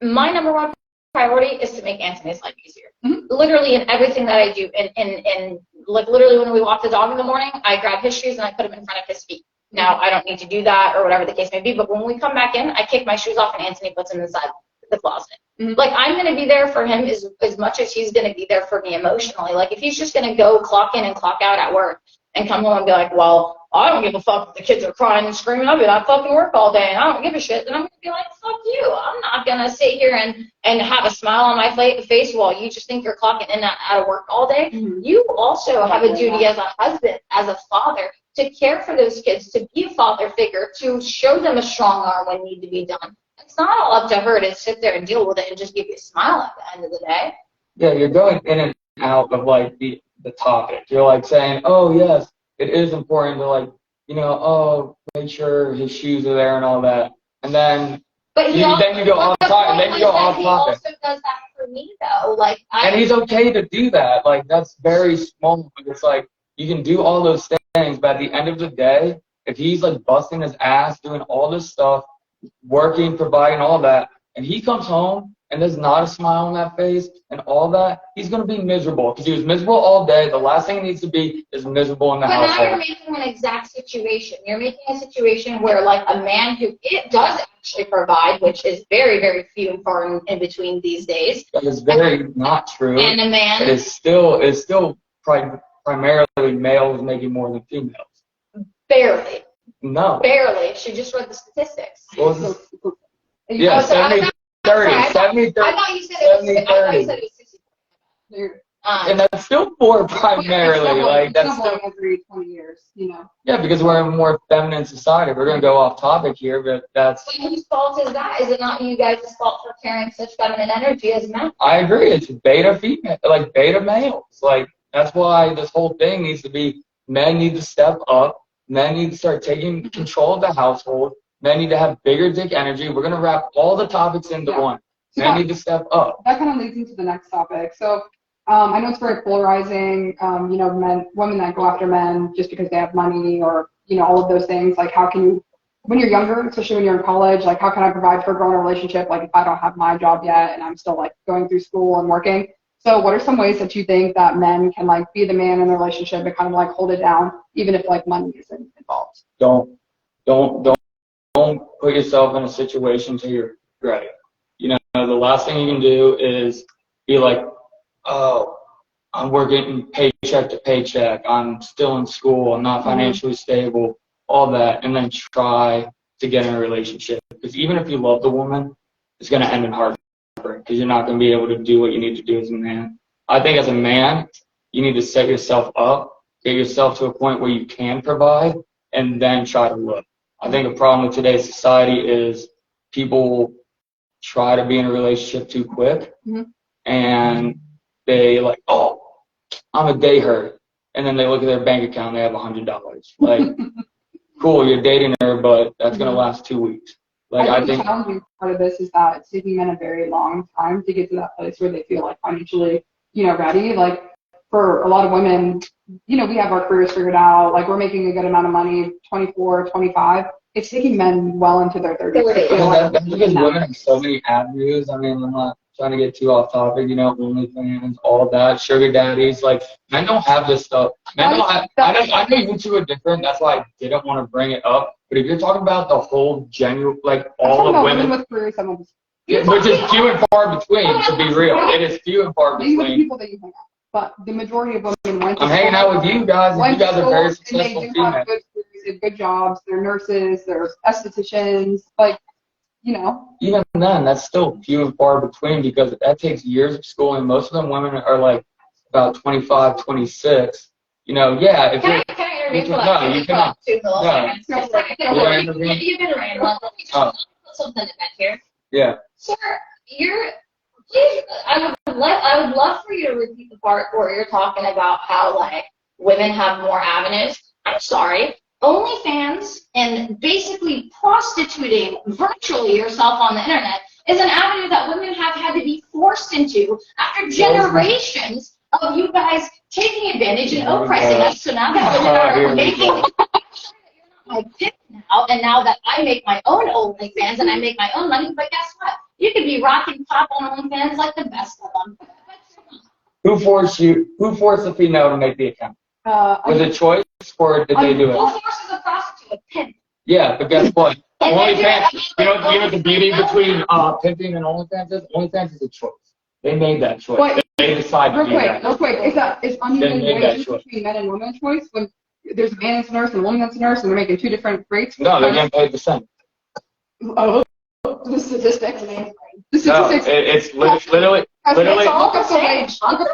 my number one priority is to make Anthony's life easier. Literally in everything that I do. And like literally when we walk the dog in the morning, I grab his shoes and I put them in front of his feet. Now, I don't need to do that or whatever the case may be, but when we come back in, I kick my shoes off and Anthony puts them inside the closet. Like, I'm going to be there for him as much as he's going to be there for me emotionally. Like, if he's just going to go clock in and clock out at work and come home and be like, well, I don't give a fuck if the kids are crying and screaming. I'll be like, I fucking work all day and I don't give a shit. Then I'm going to be like, fuck you. I'm not going to sit here and have a smile on my face while you just think you're clocking in and out of work all day. You also have a duty as a husband, as a father, to care for those kids, to be a father figure, to show them a strong arm when need to be done. It's not all up to her to sit there and deal with it and just give you a smile at the end of the day.
Yeah, you're going in and out of like the topic. You're like saying, oh yes, it is important to like, you know, oh, make sure his shoes are there and all that. And then then you go off topic. Then you go off topic.
He also does that for me though. Like,
and he's okay to do that. Like, that's very small. But it's like you can do all those things, but at the end of the day, if he's like busting his ass, doing all this stuff, working, providing all that, and he comes home and there's not a smile on that face and all that, he's going to be miserable because he was miserable all day. The last thing he needs to be is miserable in the household.
But now you're making an exact situation. You're making a situation where, like, a man who does actually provide, which is very, very few and far in between these days.
That is very not true.
And a man.
It is still primarily males making more than females.
Barely.
No.
Barely. She just read the statistics.
What was this? Yeah, 70-30. 70-30.
I thought you said it was 60.
And that's still more primarily, like, that's still.
Every 20 years, you know.
Yeah, because we're in a more feminine society. We're going to go off topic here, but that's.
But whose fault is that? Is it not you guys' fault for carrying such feminine energy as men?
I agree. It's beta female, like beta males. Like, that's why this whole thing needs to be, men need to step up. Men need to start taking control of the household. Men need to have bigger dick energy. We're going to wrap all the topics into one.
So
Men need to step up.
That kind of leads into the next topic. So I know it's very polarizing, you know, women that go after men just because they have money or, you know, all of those things. Like, how can you, when you're younger, especially when you're in college, like, how can I provide for a growing relationship, like, if I don't have my job yet and I'm still, like, going through school and working? So what are some ways that you think that men can, like, be the man in the relationship and kind of, like, hold it down, even if, like, money isn't involved?
Don't put yourself in a situation till you're ready. You know, the last thing you can do is be like, oh, I'm working paycheck to paycheck. I'm still in school. I'm not financially stable, all that, and then try to get in a relationship. Because even if you love the woman, it's going to end in heartbreak because you're not going to be able to do what you need to do as a man. I think as a man, you need to set yourself up, get yourself to a point where you can provide, and then try to look. I think a problem with today's society is people try to be in a relationship too quick, and they like, oh, I'm a day hurt. And then they look at their bank account, they have $100. Like, cool, you're dating her, but that's going to last 2 weeks. Like, I think the
challenging part of this is that it's taking men a very long time to get to that place where they feel like financially, you know, ready. Like, for a lot of women, you know, we have our careers figured out. Like, we're making a good amount of money, 24, 25. It's taking men well into their 30s.
That's because women have so many avenues. I mean, I'm not trying to get too off topic, you know, OnlyFans, all of that, sugar daddies. Like, men don't have this stuff. Men don't have, I know you two are different. That's why I didn't want to bring it up. But if you're talking about the whole genuine, like, all of women,
with careers,
which is few and far between, to be real. It is few and far between.
With the people that you hang out. But the majority of women went to
I'm hanging out with you guys, and you guys are very successful
and they do have good careers, they have good jobs, they're nurses, they're estheticians, like, you know. Even
then, that's still few and far between because that takes years of schooling. Most of them women are like about 25, 26. You know, yeah. If
can I intervene? No, you cannot. You've been around. Let me just put something in here.
Yeah.
Sir, please, I would love for you to repeat the part where you're talking about how, like, women have more avenues. I'm sorry. OnlyFans and basically prostituting virtually yourself on the internet is an avenue that women have had to be forced into after generations of you guys taking advantage and oppressing us. So now that women are making my pick now, and now that I make my own OnlyFans and I make my own money, but guess what? You could be rocking top on OnlyFans like the best of them.
Who forced the female to make the account? Was it choice, or did they do it?
Who forces a prostitute? A pimp.
Yeah, but guess what? OnlyFans, you know what the beauty between pimping and OnlyFans is? OnlyFans is a choice. They made that choice. But they decided to do that.
Real quick, is uneven wages between men and women a choice? When there's a man that's a nurse and a woman that's a nurse and they're making two different rates?
No, they're getting paid the same.
Oh, the statistics.
No, it's literally.
Look up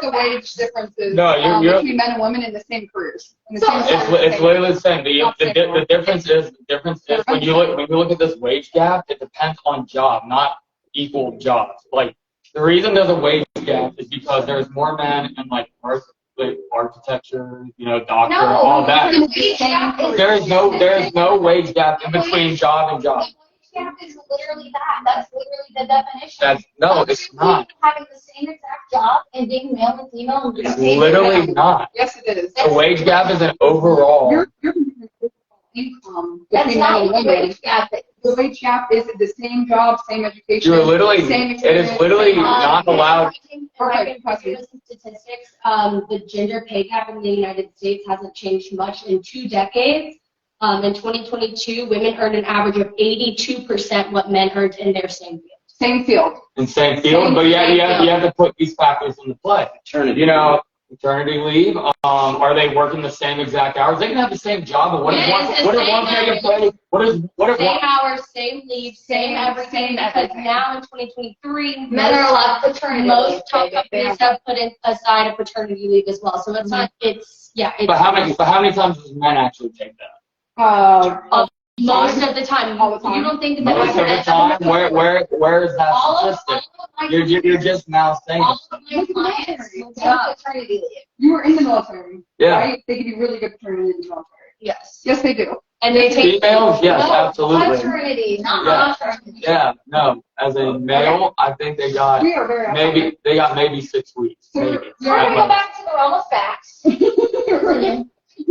the wage differences between men and women in the same careers.
It's literally the same. The difference is when you look at this wage gap, it depends on job, not equal jobs. Like, the reason there's a wage gap is because there's more men in like architecture, you know, doctor, all that. There is no wage gap in between job and job.
Gap is literally that. That's literally the definition.
It's not.
Having the same exact job and being male and female.
It's literally not.
Yes, it is.
The wage gap is an overall.
You're income between men and women. The wage gap is the same job, same education.
You're literally.
Same
it is literally not allowed.
Statistics. The gender pay gap in the United States hasn't changed much in 2 decades. In 2022, women earned an average of 82% what men earned in their same field.
Same field.
In same field, but yeah, you have to put these factors into play. You know, Maternity leave. Are they working the same exact hours? They can have the same job, but what if one taking place? What if
Same
one?
hours, same leave, same everything, because now in 2023,
Men are allowed paternity leave.
most top companies have put aside a paternity leave as well. So it's not, it's, yeah. It's,
But how many times does men actually take that?
most of the time.
All the time.
You don't think that
Most of the time. Where is that statistic? You're just now saying.
all of my clients
Take paternity leave.
You were in the military,
Yeah.
right? They give you really good paternity in the military.
yes.
Yes, they do.
And they take
Females, yes,
No,
absolutely.
Paternity, not
Yeah.
maternity.
Yeah, no. As a male, I think they got
We are very
maybe 6 weeks. Maybe.
So we're gonna go back to the realm of facts.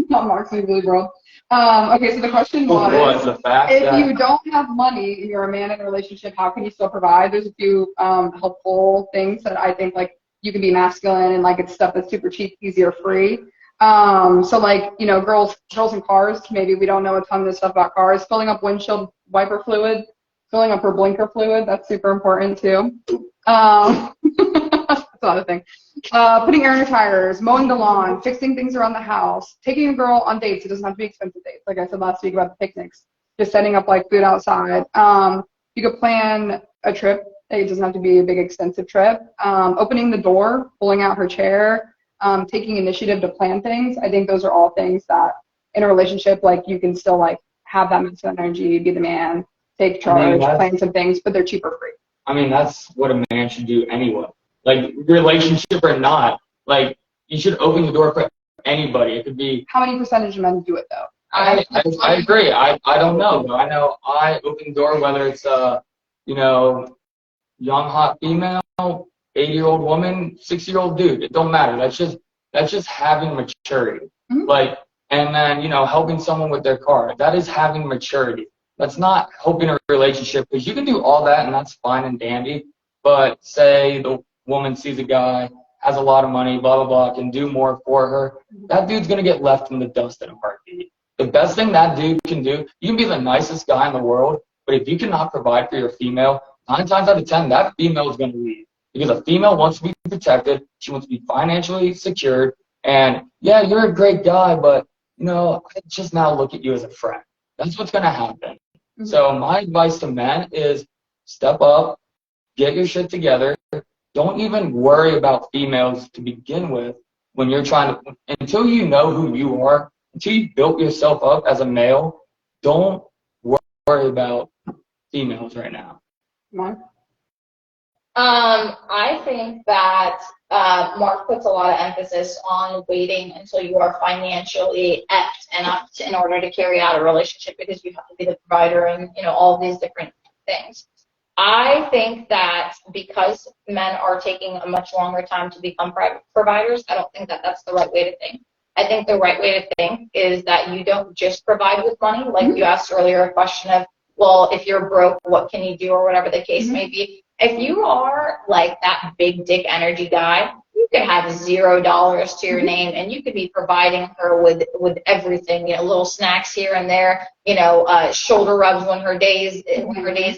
Not Mark's really bro. Okay, so the question was,
What's the fact
if
that
you don't have money and you're a man in a relationship, how can you still provide? There's a few helpful things that I think, like, you can be masculine and, like, it's stuff that's super cheap, easy, or free. So, like, you know, girls in cars, maybe we don't know a ton of this stuff about cars. Filling up windshield wiper fluid, filling up her blinker fluid, that's super important too. That's another thing. Putting air in your tires, mowing the lawn, fixing things around the house, taking a girl on dates. It doesn't have to be expensive dates. Like I said last week about the picnics, just setting up, like, food outside. You could plan a trip. It doesn't have to be a big extensive trip. Opening the door, pulling out her chair, taking initiative to plan things. I think those are all things that in a relationship, like, you can still, like, have that masculine energy, be the man, take charge, plan some things, but they're cheap or free.
I mean, that's what a man should do anyway. Like, relationship or not, like, you should open the door for anybody. It could be.
How many percentage of men do it though?
I agree. I don't know, but I know I open the door, whether it's young hot female, 80-year-old woman, 60-year-old dude. It don't matter. That's just having maturity.
Mm-hmm.
Like, and then, helping someone with their car. That is having maturity. That's not helping a relationship, because you can do all that and that's fine and dandy. But say the woman sees a guy, has a lot of money, blah, blah, blah, can do more for her. That dude's going to get left in the dust in a heartbeat. The best thing that dude can do, you can be the nicest guy in the world, but if you cannot provide for your female, 9 times out of 10, that female is going to leave. Because a female wants to be protected. She wants to be financially secured. And, yeah, you're a great guy, but, I just now look at you as a friend. That's what's going to happen. Mm-hmm. So my advice to men is step up, get your shit together. Don't even worry about females to begin with when you're trying to, until you know who you are, until you built yourself up as a male, don't worry about females right now.
Mark?
I think that Mark puts a lot of emphasis on waiting until you are financially enough in order to carry out a relationship, because you have to be the provider and, all of these different things. I think that because men are taking a much longer time to become providers, I don't think that that's the right way to think. I think the right way to think is that you don't just provide with money. Like you asked earlier, a question of, well, if you're broke, what can you do, or whatever the case may be. If you are like that big dick energy guy, you could have $0 to your name and you could be providing her with everything, little snacks here and there, shoulder rubs when her day's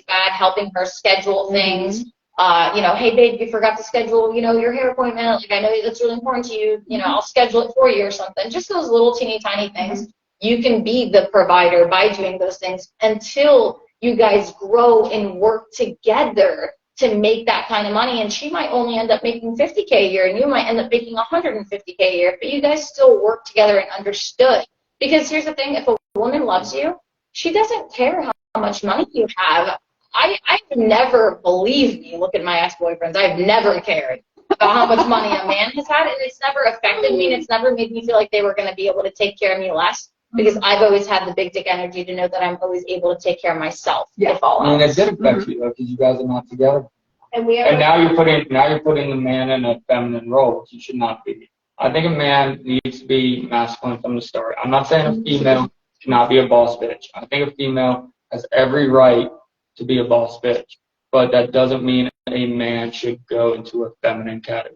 bad, helping her schedule things. Hey babe, you forgot to schedule, your hair appointment. Like, I know that's really important to you. I'll schedule it for you or something. Just those little teeny tiny things. You can be the provider by doing those things until you guys grow and work together to make that kind of money. And she might only end up making $50K a year, and you might end up making $150K a year, but you guys still work together and understood. Because here's the thing, if a woman loves you, she doesn't care how much money you have. I've never, believe me, look at my ex-boyfriends, I've never cared about how much money a man has had, and it's never affected me, and it's never made me feel like they were going to be able to take care of me less, because I've always had the big dick energy to know that I'm always able to take care of myself.
Yeah.
If all
I mean,
else.
it did affect you, though, because you guys are not together.
And
now you're putting the man in a feminine role, which you should not be. I think a man needs to be masculine from the start. I'm not saying a female cannot be a boss bitch. I think a female has every right to be a boss bitch, but that doesn't mean a man should go into a feminine category.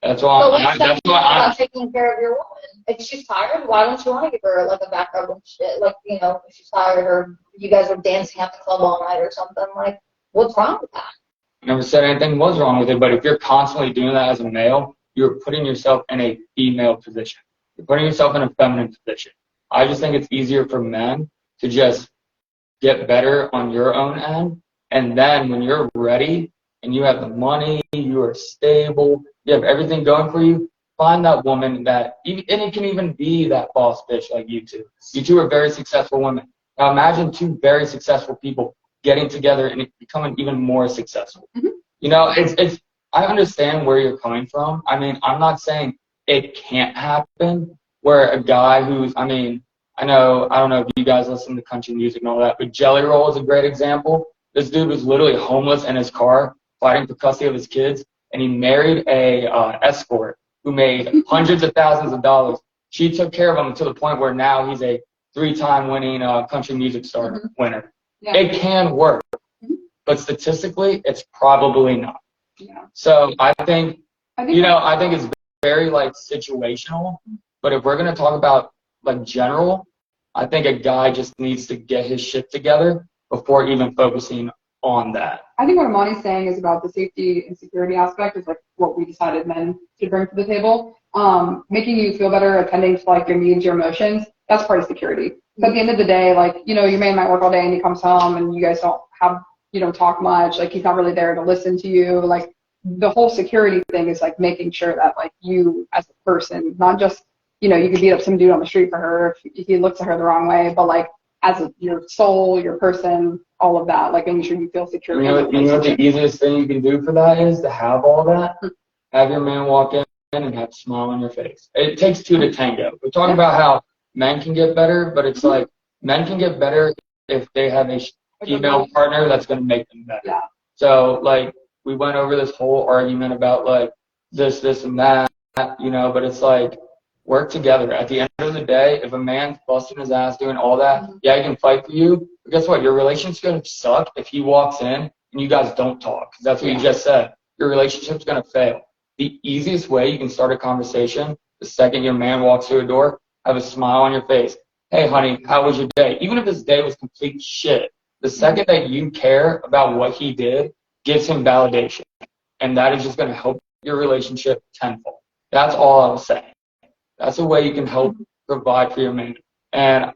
That's why
I'm taking care of your woman. If she's tired, why don't you want to give her like a back rub and shit? Like, if she's tired, or you guys are dancing at the club all night or something, like, what's wrong with that?
I never said anything was wrong with it, but if you're constantly doing that as a male, you're putting yourself in a female position. You're putting yourself in a feminine position. I just think it's easier for men to just get better on your own end. And then when you're ready and you have the money, you are stable, you have everything going for you, find that woman that, and it can even be that boss bitch like you two. You two are very successful women. Now imagine two very successful people getting together and becoming even more successful.
Mm-hmm.
You know, I understand where you're coming from. I mean, I'm not saying it can't happen where a guy who's, I mean, I don't know if you guys listen to country music and all that, but Jelly Roll is a great example. This dude was literally homeless in his car, fighting for custody of his kids, and he married a escort who made hundreds of thousands of dollars. She took care of him to the point where now he's a 3-time winning country music star winner. Yeah. It can work, but statistically, it's probably not. Yeah. So I think it's very like situational. But if we're gonna talk about like general, I think a guy just needs to get his shit together before even focusing on that.
I think what Amani's saying is about the safety and security aspect is like what we decided men should bring to the table. Making you feel better, attending to like your needs, your emotions, that's part of security. But at the end of the day, like, you know, your man might work all day and he comes home and you guys don't talk much, like he's not really there to listen to you. Like the whole security thing is like making sure that like you as a person, not just, you know, you could beat up some dude on the street for her if he looks at her the wrong way, but like as your soul, your person, all of that, like making sure you feel secure.
You know what the easiest thing you can do for that is to have all that? Have your man walk in and have a smile on your face. It takes two to tango. We're talking about how men can get better, but it's like men can get better if they have a female partner that's going to make them better. Yeah. So, like, we went over this whole argument about, like, this, and that, you know, but it's like, work together. At the end of the day, if a man's busting his ass doing all that, yeah, he can fight for you, but guess what? Your relationship's going to suck if he walks in and you guys don't talk. Because that's what you just said. Your relationship's going to fail. The easiest way you can start a conversation, the second your man walks through a door, have a smile on your face. Hey, honey, how was your day? Even if his day was complete shit, the second that you care about what he did gives him validation. And that is just going to help your relationship tenfold. That's all I was saying. That's a way you can help provide for your man. And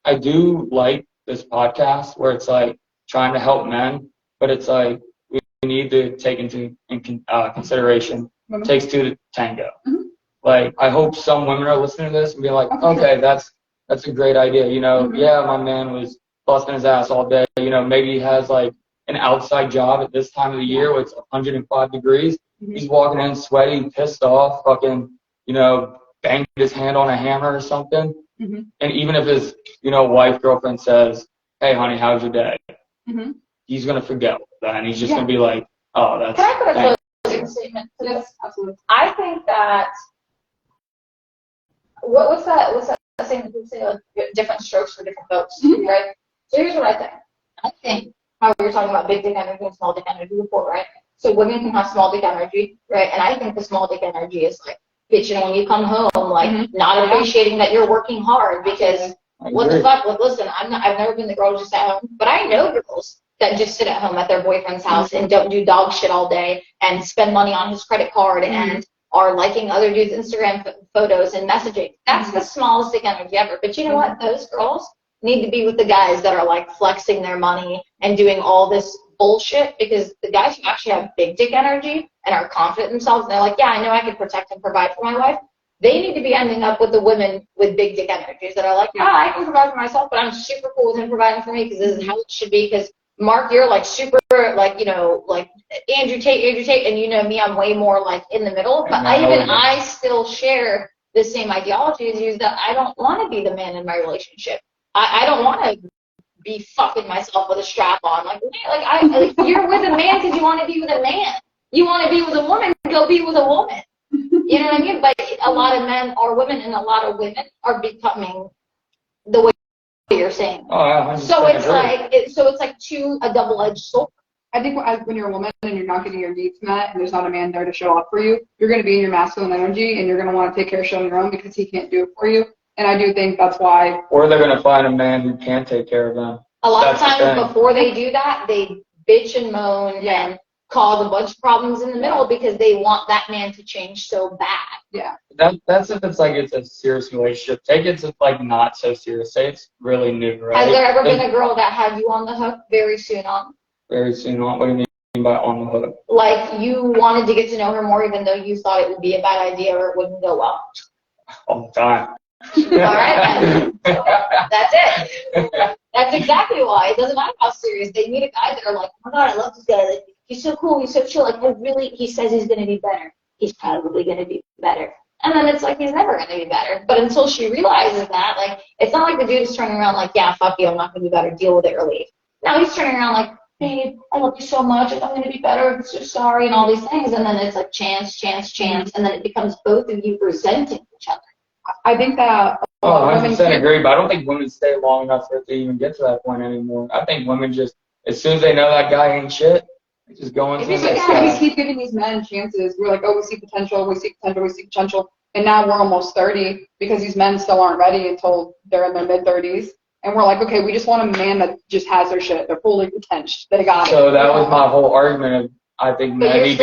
I do like this podcast where it's like trying to help men, but it's like we need to take into consideration it takes two to tango. Like, I hope some women are listening to this and be like, okay, that's a great idea. You know, yeah, my man was busting his ass all day. You know, maybe he has like an outside job at this time of the year where it's 105 degrees. He's walking in sweaty, pissed off, fucking, you know, banged his hand on a hammer or something. And even if his, you know, wife, girlfriend says, hey, honey, how's your day? He's going to forget that. And he's just going to be like, oh, that's.
Can I put a closing statement to this?
Absolutely.
I think that, what's that saying that people say, like, different strokes for different folks, right? So here's what I think. I think how we were talking about big dick energy and small dick energy before, right? So women can have small dick energy, right? And I think the small dick energy is like bitching when you come home, like not appreciating that you're working hard because what the fuck? Like, listen, I've never been the girl just at home, but I know girls that just sit at home at their boyfriend's house and don't do dog shit all day and spend money on his credit card and are liking other dudes' Instagram photos and messaging. That's the smallest dick energy ever. But you know what? Those girls need to be with the guys that are like flexing their money and doing all this bullshit, because the guys who actually have big dick energy and are confident in themselves, and they're like, yeah, I know I can protect and provide for my wife, they need to be ending up with the women with big dick energies that are like, yeah, I can provide for myself, but I'm super cool with him providing for me because this is how it should be. Because Mark, you're like super, like, you know, like Andrew Tate, and you know me, I'm way more like in the middle. But I still share the same ideology as you, that I don't want to be the man in my relationship. I don't want to be fucking myself with a strap on. Like you're with a man because you want to be with a man. You want to be with a woman, go be with a woman. You know what I mean? But a lot of men are women, and a lot of women are becoming the way you're saying.
Oh, yeah,
so it's like a double-edged sword.
I think when you're a woman and you're not getting your needs met and there's not a man there to show up for you, you're going to be in your masculine energy and you're going to want to take care of shit on your own because he can't do it for you. And I do think that's why.
Or they're going to find a man who can take care of them.
A lot of times before they do that, they bitch and moan and cause a bunch of problems in the middle because they want that man to change so bad.
Yeah.
That's if it's like it's a serious relationship. Take it to like not so serious. Say it's really new, right?
Has there ever been a girl that had you on the hook very soon on?
Very soon on. What do you mean by on the hook?
Like you wanted to get to know her more even though you thought it would be a bad idea or it wouldn't go well.
All the time.
All right, then. That's it. That's exactly why. It doesn't matter how serious. They meet a guy that are like, oh my God, I love this guy. Like, he's so cool. He's so chill. Like, he says he's going to be better. He's probably going to be better. And then it's like, he's never going to be better. But until she realizes that, like, it's not like the dude is turning around like, yeah, fuck you. I'm not going to be better. Deal with it or leave. Now he's turning around like, babe, I love you so much. I'm going to be better. I'm so sorry. And all these things. And then it's like chance. And then it becomes both of you resenting each other.
I think that
Oh, 100% agree, but I don't think women stay long enough for it to even get to that point anymore. I think women just, as soon as they know that guy ain't shit, they just go into the next
we
guy.
keep giving these men chances. We're like, oh, we see potential, and now we're almost 30 because these men still aren't ready until they're in their mid-30s. And we're like, okay, we just want a man that just has their shit. They're fully retention. They got it.
So that was my whole argument of I think men need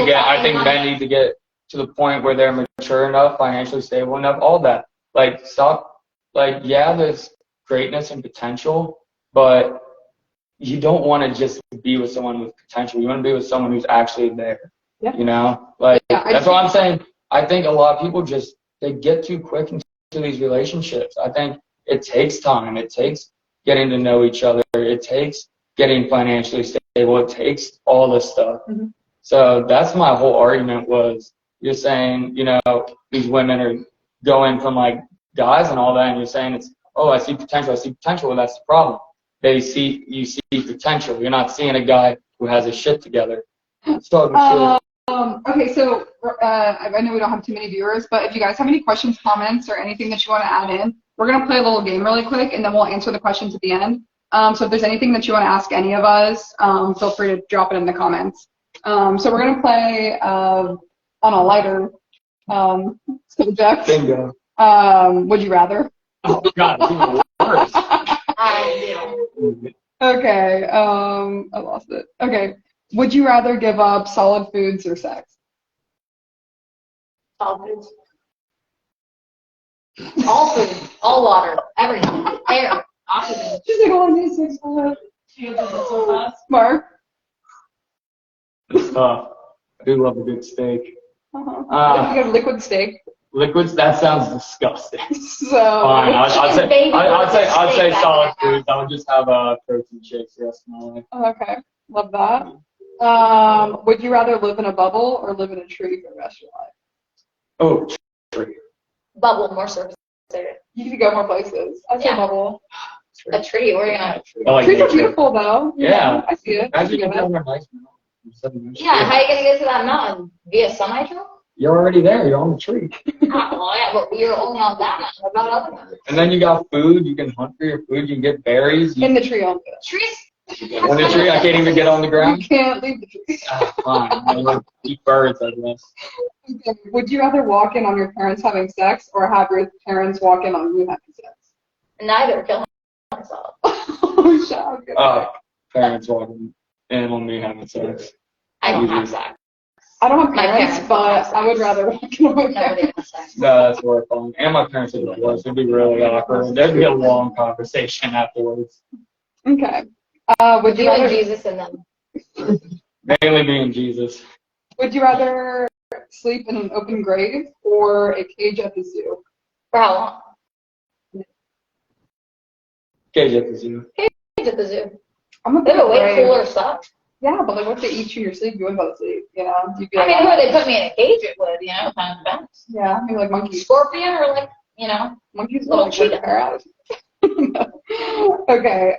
to get to the point where they're mature enough, financially stable enough, all that. Like, stop, like, yeah, there's greatness and potential, but you don't want to just be with someone with potential. You want to be with someone who's actually there.
Yeah.
You know? Like,
yeah,
that's what I'm saying. I think a lot of people just, they get too quick into these relationships. I think it takes time. It takes getting to know each other. It takes getting financially stable. It takes all this stuff.
Mm-hmm.
So that's my whole argument was, you're saying, you know, these women are going from like guys and all that, and you're saying it's, oh, I see potential. Well, that's the problem. You see potential. You're not seeing a guy who has his shit together.
Okay, so I know we don't have too many viewers, but if you guys have any questions, comments, or anything that you want to add in, we're going to play a little game really quick, and then we'll answer the questions at the end. So if there's anything that you want to ask any of us, feel free to drop it in the comments. So we're going to play on a lighter subject.
Bingo.
Would you rather?
Oh, God, it's even worse.
Okay, I lost it. Okay, would you rather give up solid foods or sex?
Solid foods. All food, all water, everything, air, oxygen.
She's like, oh, this is so fast. Mark?
It's tough. I do love a good steak.
You have liquid steak.
Liquids? That sounds disgusting.
So
Fine, I'd say solid
Baby.
foods. I would just have protein shakes the rest of my life.
okay, love that. Would you rather live in a bubble or live in a tree for the rest of your life?
Oh, tree.
Bubble, more surface area.
You could go more places. I'd say
Yeah.
bubble.
A tree, we're gonna.
I like
Trees are
nature.
beautiful though.
Yeah.
I see it.
Imagine
I
if
see
you're
it.
on a nice mountain.
Yeah, how are you gonna get to that mountain? Via semi-truck?
You're already there. You're on the tree.
Well, yeah, but you're only on that mountain. What about other mountains?
And then you got food. You can hunt for your food. You can get berries.
In the tree only.
Trees?
On the tree, I can't even get on the ground.
You can't leave the tree.
Fine. I like eat birds, I guess.
Okay. Would you rather walk in on your parents having sex or have your parents walk in on you having sex?
Neither. Kill myself.
Oh, shut up.
Parents walking in on me having sex.
I don't have sex.
I don't have
My
parents,
parents
but
don't have
I would rather walk in on my
Nobody
parents.
has sex.
No, that's more fun. And my parents are divorced. It'd be really awkward. There'd be a long conversation afterwards.
Okay. Would you
You and
rather
Jesus and them.
Mainly being Jesus.
Would you rather sleep in an open grave or a cage at the zoo?
For how long?
Cage at the zoo.
Cage at the zoo.
I'm a
They have a way
grave.
cooler stuff.
Yeah, but like, what if they eat you in your sleep? You wouldn't go to sleep, you know? You'd be
I
like,
mean, who they put me in a cage, it would, you know, kind of depends.
yeah, maybe like monkeys.
Scorpion or like, you know,
Monkeys
Little
will cheat
cheetah.
her out. Okay.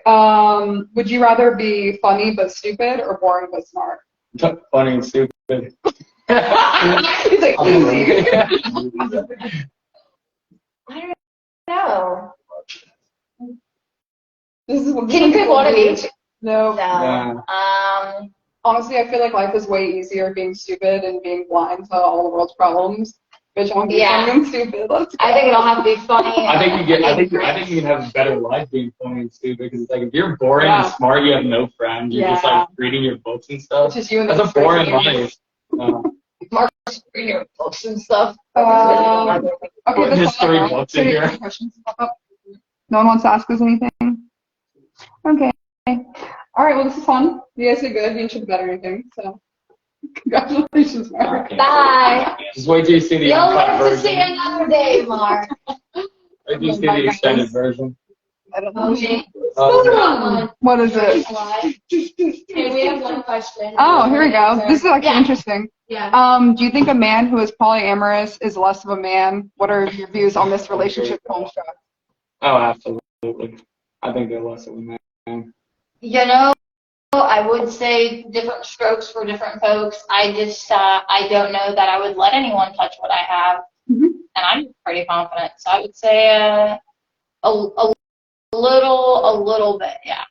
Would you rather be funny but stupid or boring but smart?
Funny and stupid.
He's like, easy.
I don't know.
This is
Can you pick one of each?
No.
No.
Honestly, I feel like life is way easier being stupid and being blind to all the world's problems Bitch, I'm
Yeah.
funny and stupid. Let's go.
I think it'll have to be funny.
I think you can have a better life being funny and stupid because it's like if you're boring
Yeah.
and smart, you have no friends. You're just
Yeah.
like reading your books and stuff.
It's just you and
That's a boring life.
Mark's reading your books and stuff.
Okay, that's
Just
all I
3
know.
books
So
in
any
here.
questions pop up? No one wants to ask us anything? Okay. All right, well, this is fun. You guys did good. You didn't shit the bed or anything, so congratulations, Mark.
Bye.
Just wait till you see the
You'll
uncut
live to see
version.
another day, Mark.
Wait till you see the extended version.
I don't know.
Okay.
What is it?
Okay, we have one question.
Oh, here we go. This is actually interesting.
Yeah.
Do you think a man who is polyamorous is less of a man? What are your views on this relationship construct?
Oh, absolutely. I think they're less of a man.
You know, I would say different strokes for different folks. I just, I don't know that I would let anyone touch what I have.
Mm-hmm.
And I'm pretty confident. So I would say a little bit, yeah.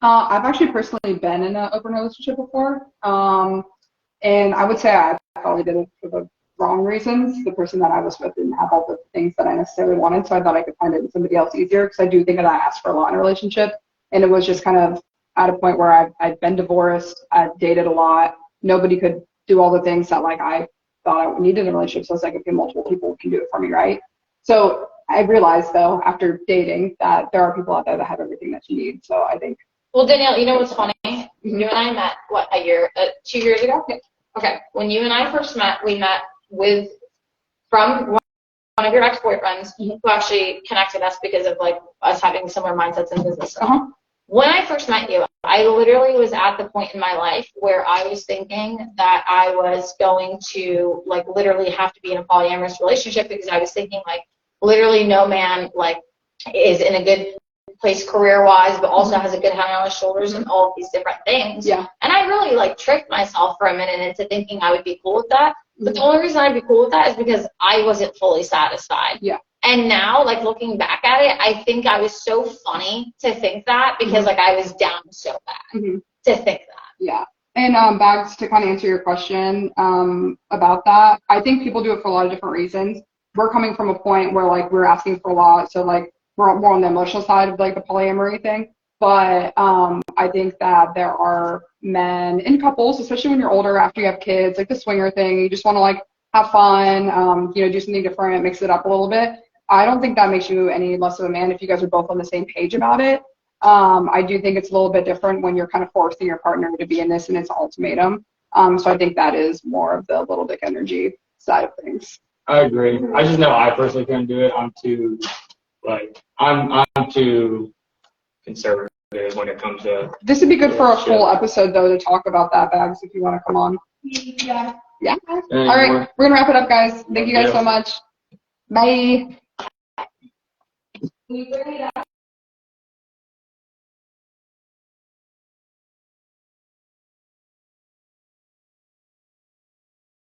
I've actually personally been in an open relationship before, and I would say I probably did it for the wrong reasons. The person that I was with didn't have all the things that I necessarily wanted, so I thought I could find it in somebody else easier, because I do think that I asked for a lot in a relationship, and it was just kind of at a point where I'd been divorced, I'd dated a lot, nobody could do all the things that like I thought I needed in a relationship, so it's like, okay, multiple people can do it for me, right? So I realized, though, after dating, that there are people out there that have everything that you need, so I think.
Well, Danielle, you know what's funny? You and I met, 2 years ago? Okay. When you and I first met, we met from one of your ex-boyfriends who actually connected us because of like us having similar mindsets in business. When I first met you, I literally was at the point in my life where I was thinking that I was going to like literally have to be in a polyamorous relationship, because I was thinking like literally no man like is in a good place career-wise, but also has a good head on his shoulders and all of these different things.
Yeah.
And I really like tricked myself for a minute into thinking I would be cool with that. But the only reason I'd be cool with that is because I wasn't fully satisfied.
Yeah.
And now, like looking back at it, I think I was so funny to think that, because like I was down so bad to think that.
Yeah. And Bags, to kind of answer your question about that, I think people do it for a lot of different reasons. We're coming from a point where like we're asking for a lot, so like we're more on the emotional side of like the polyamory thing. But I think that there are men in couples, especially when you're older, after you have kids, like the swinger thing, you just want to like have fun, do something different, mix it up a little bit. I don't think that makes you any less of a man if you guys are both on the same page about it. I do think it's a little bit different when you're kind of forcing your partner to be in this and it's an ultimatum. So I think that is more of the little dick energy side of things.
I agree. I just know I personally couldn't do it. I'm too conservative when it comes to.
This would be good for a full episode though, to talk about that, Bags, if you want to come on. Yeah. All right, we're gonna wrap it up, guys. Thank you guys so much. Bye.
Can you bring it up?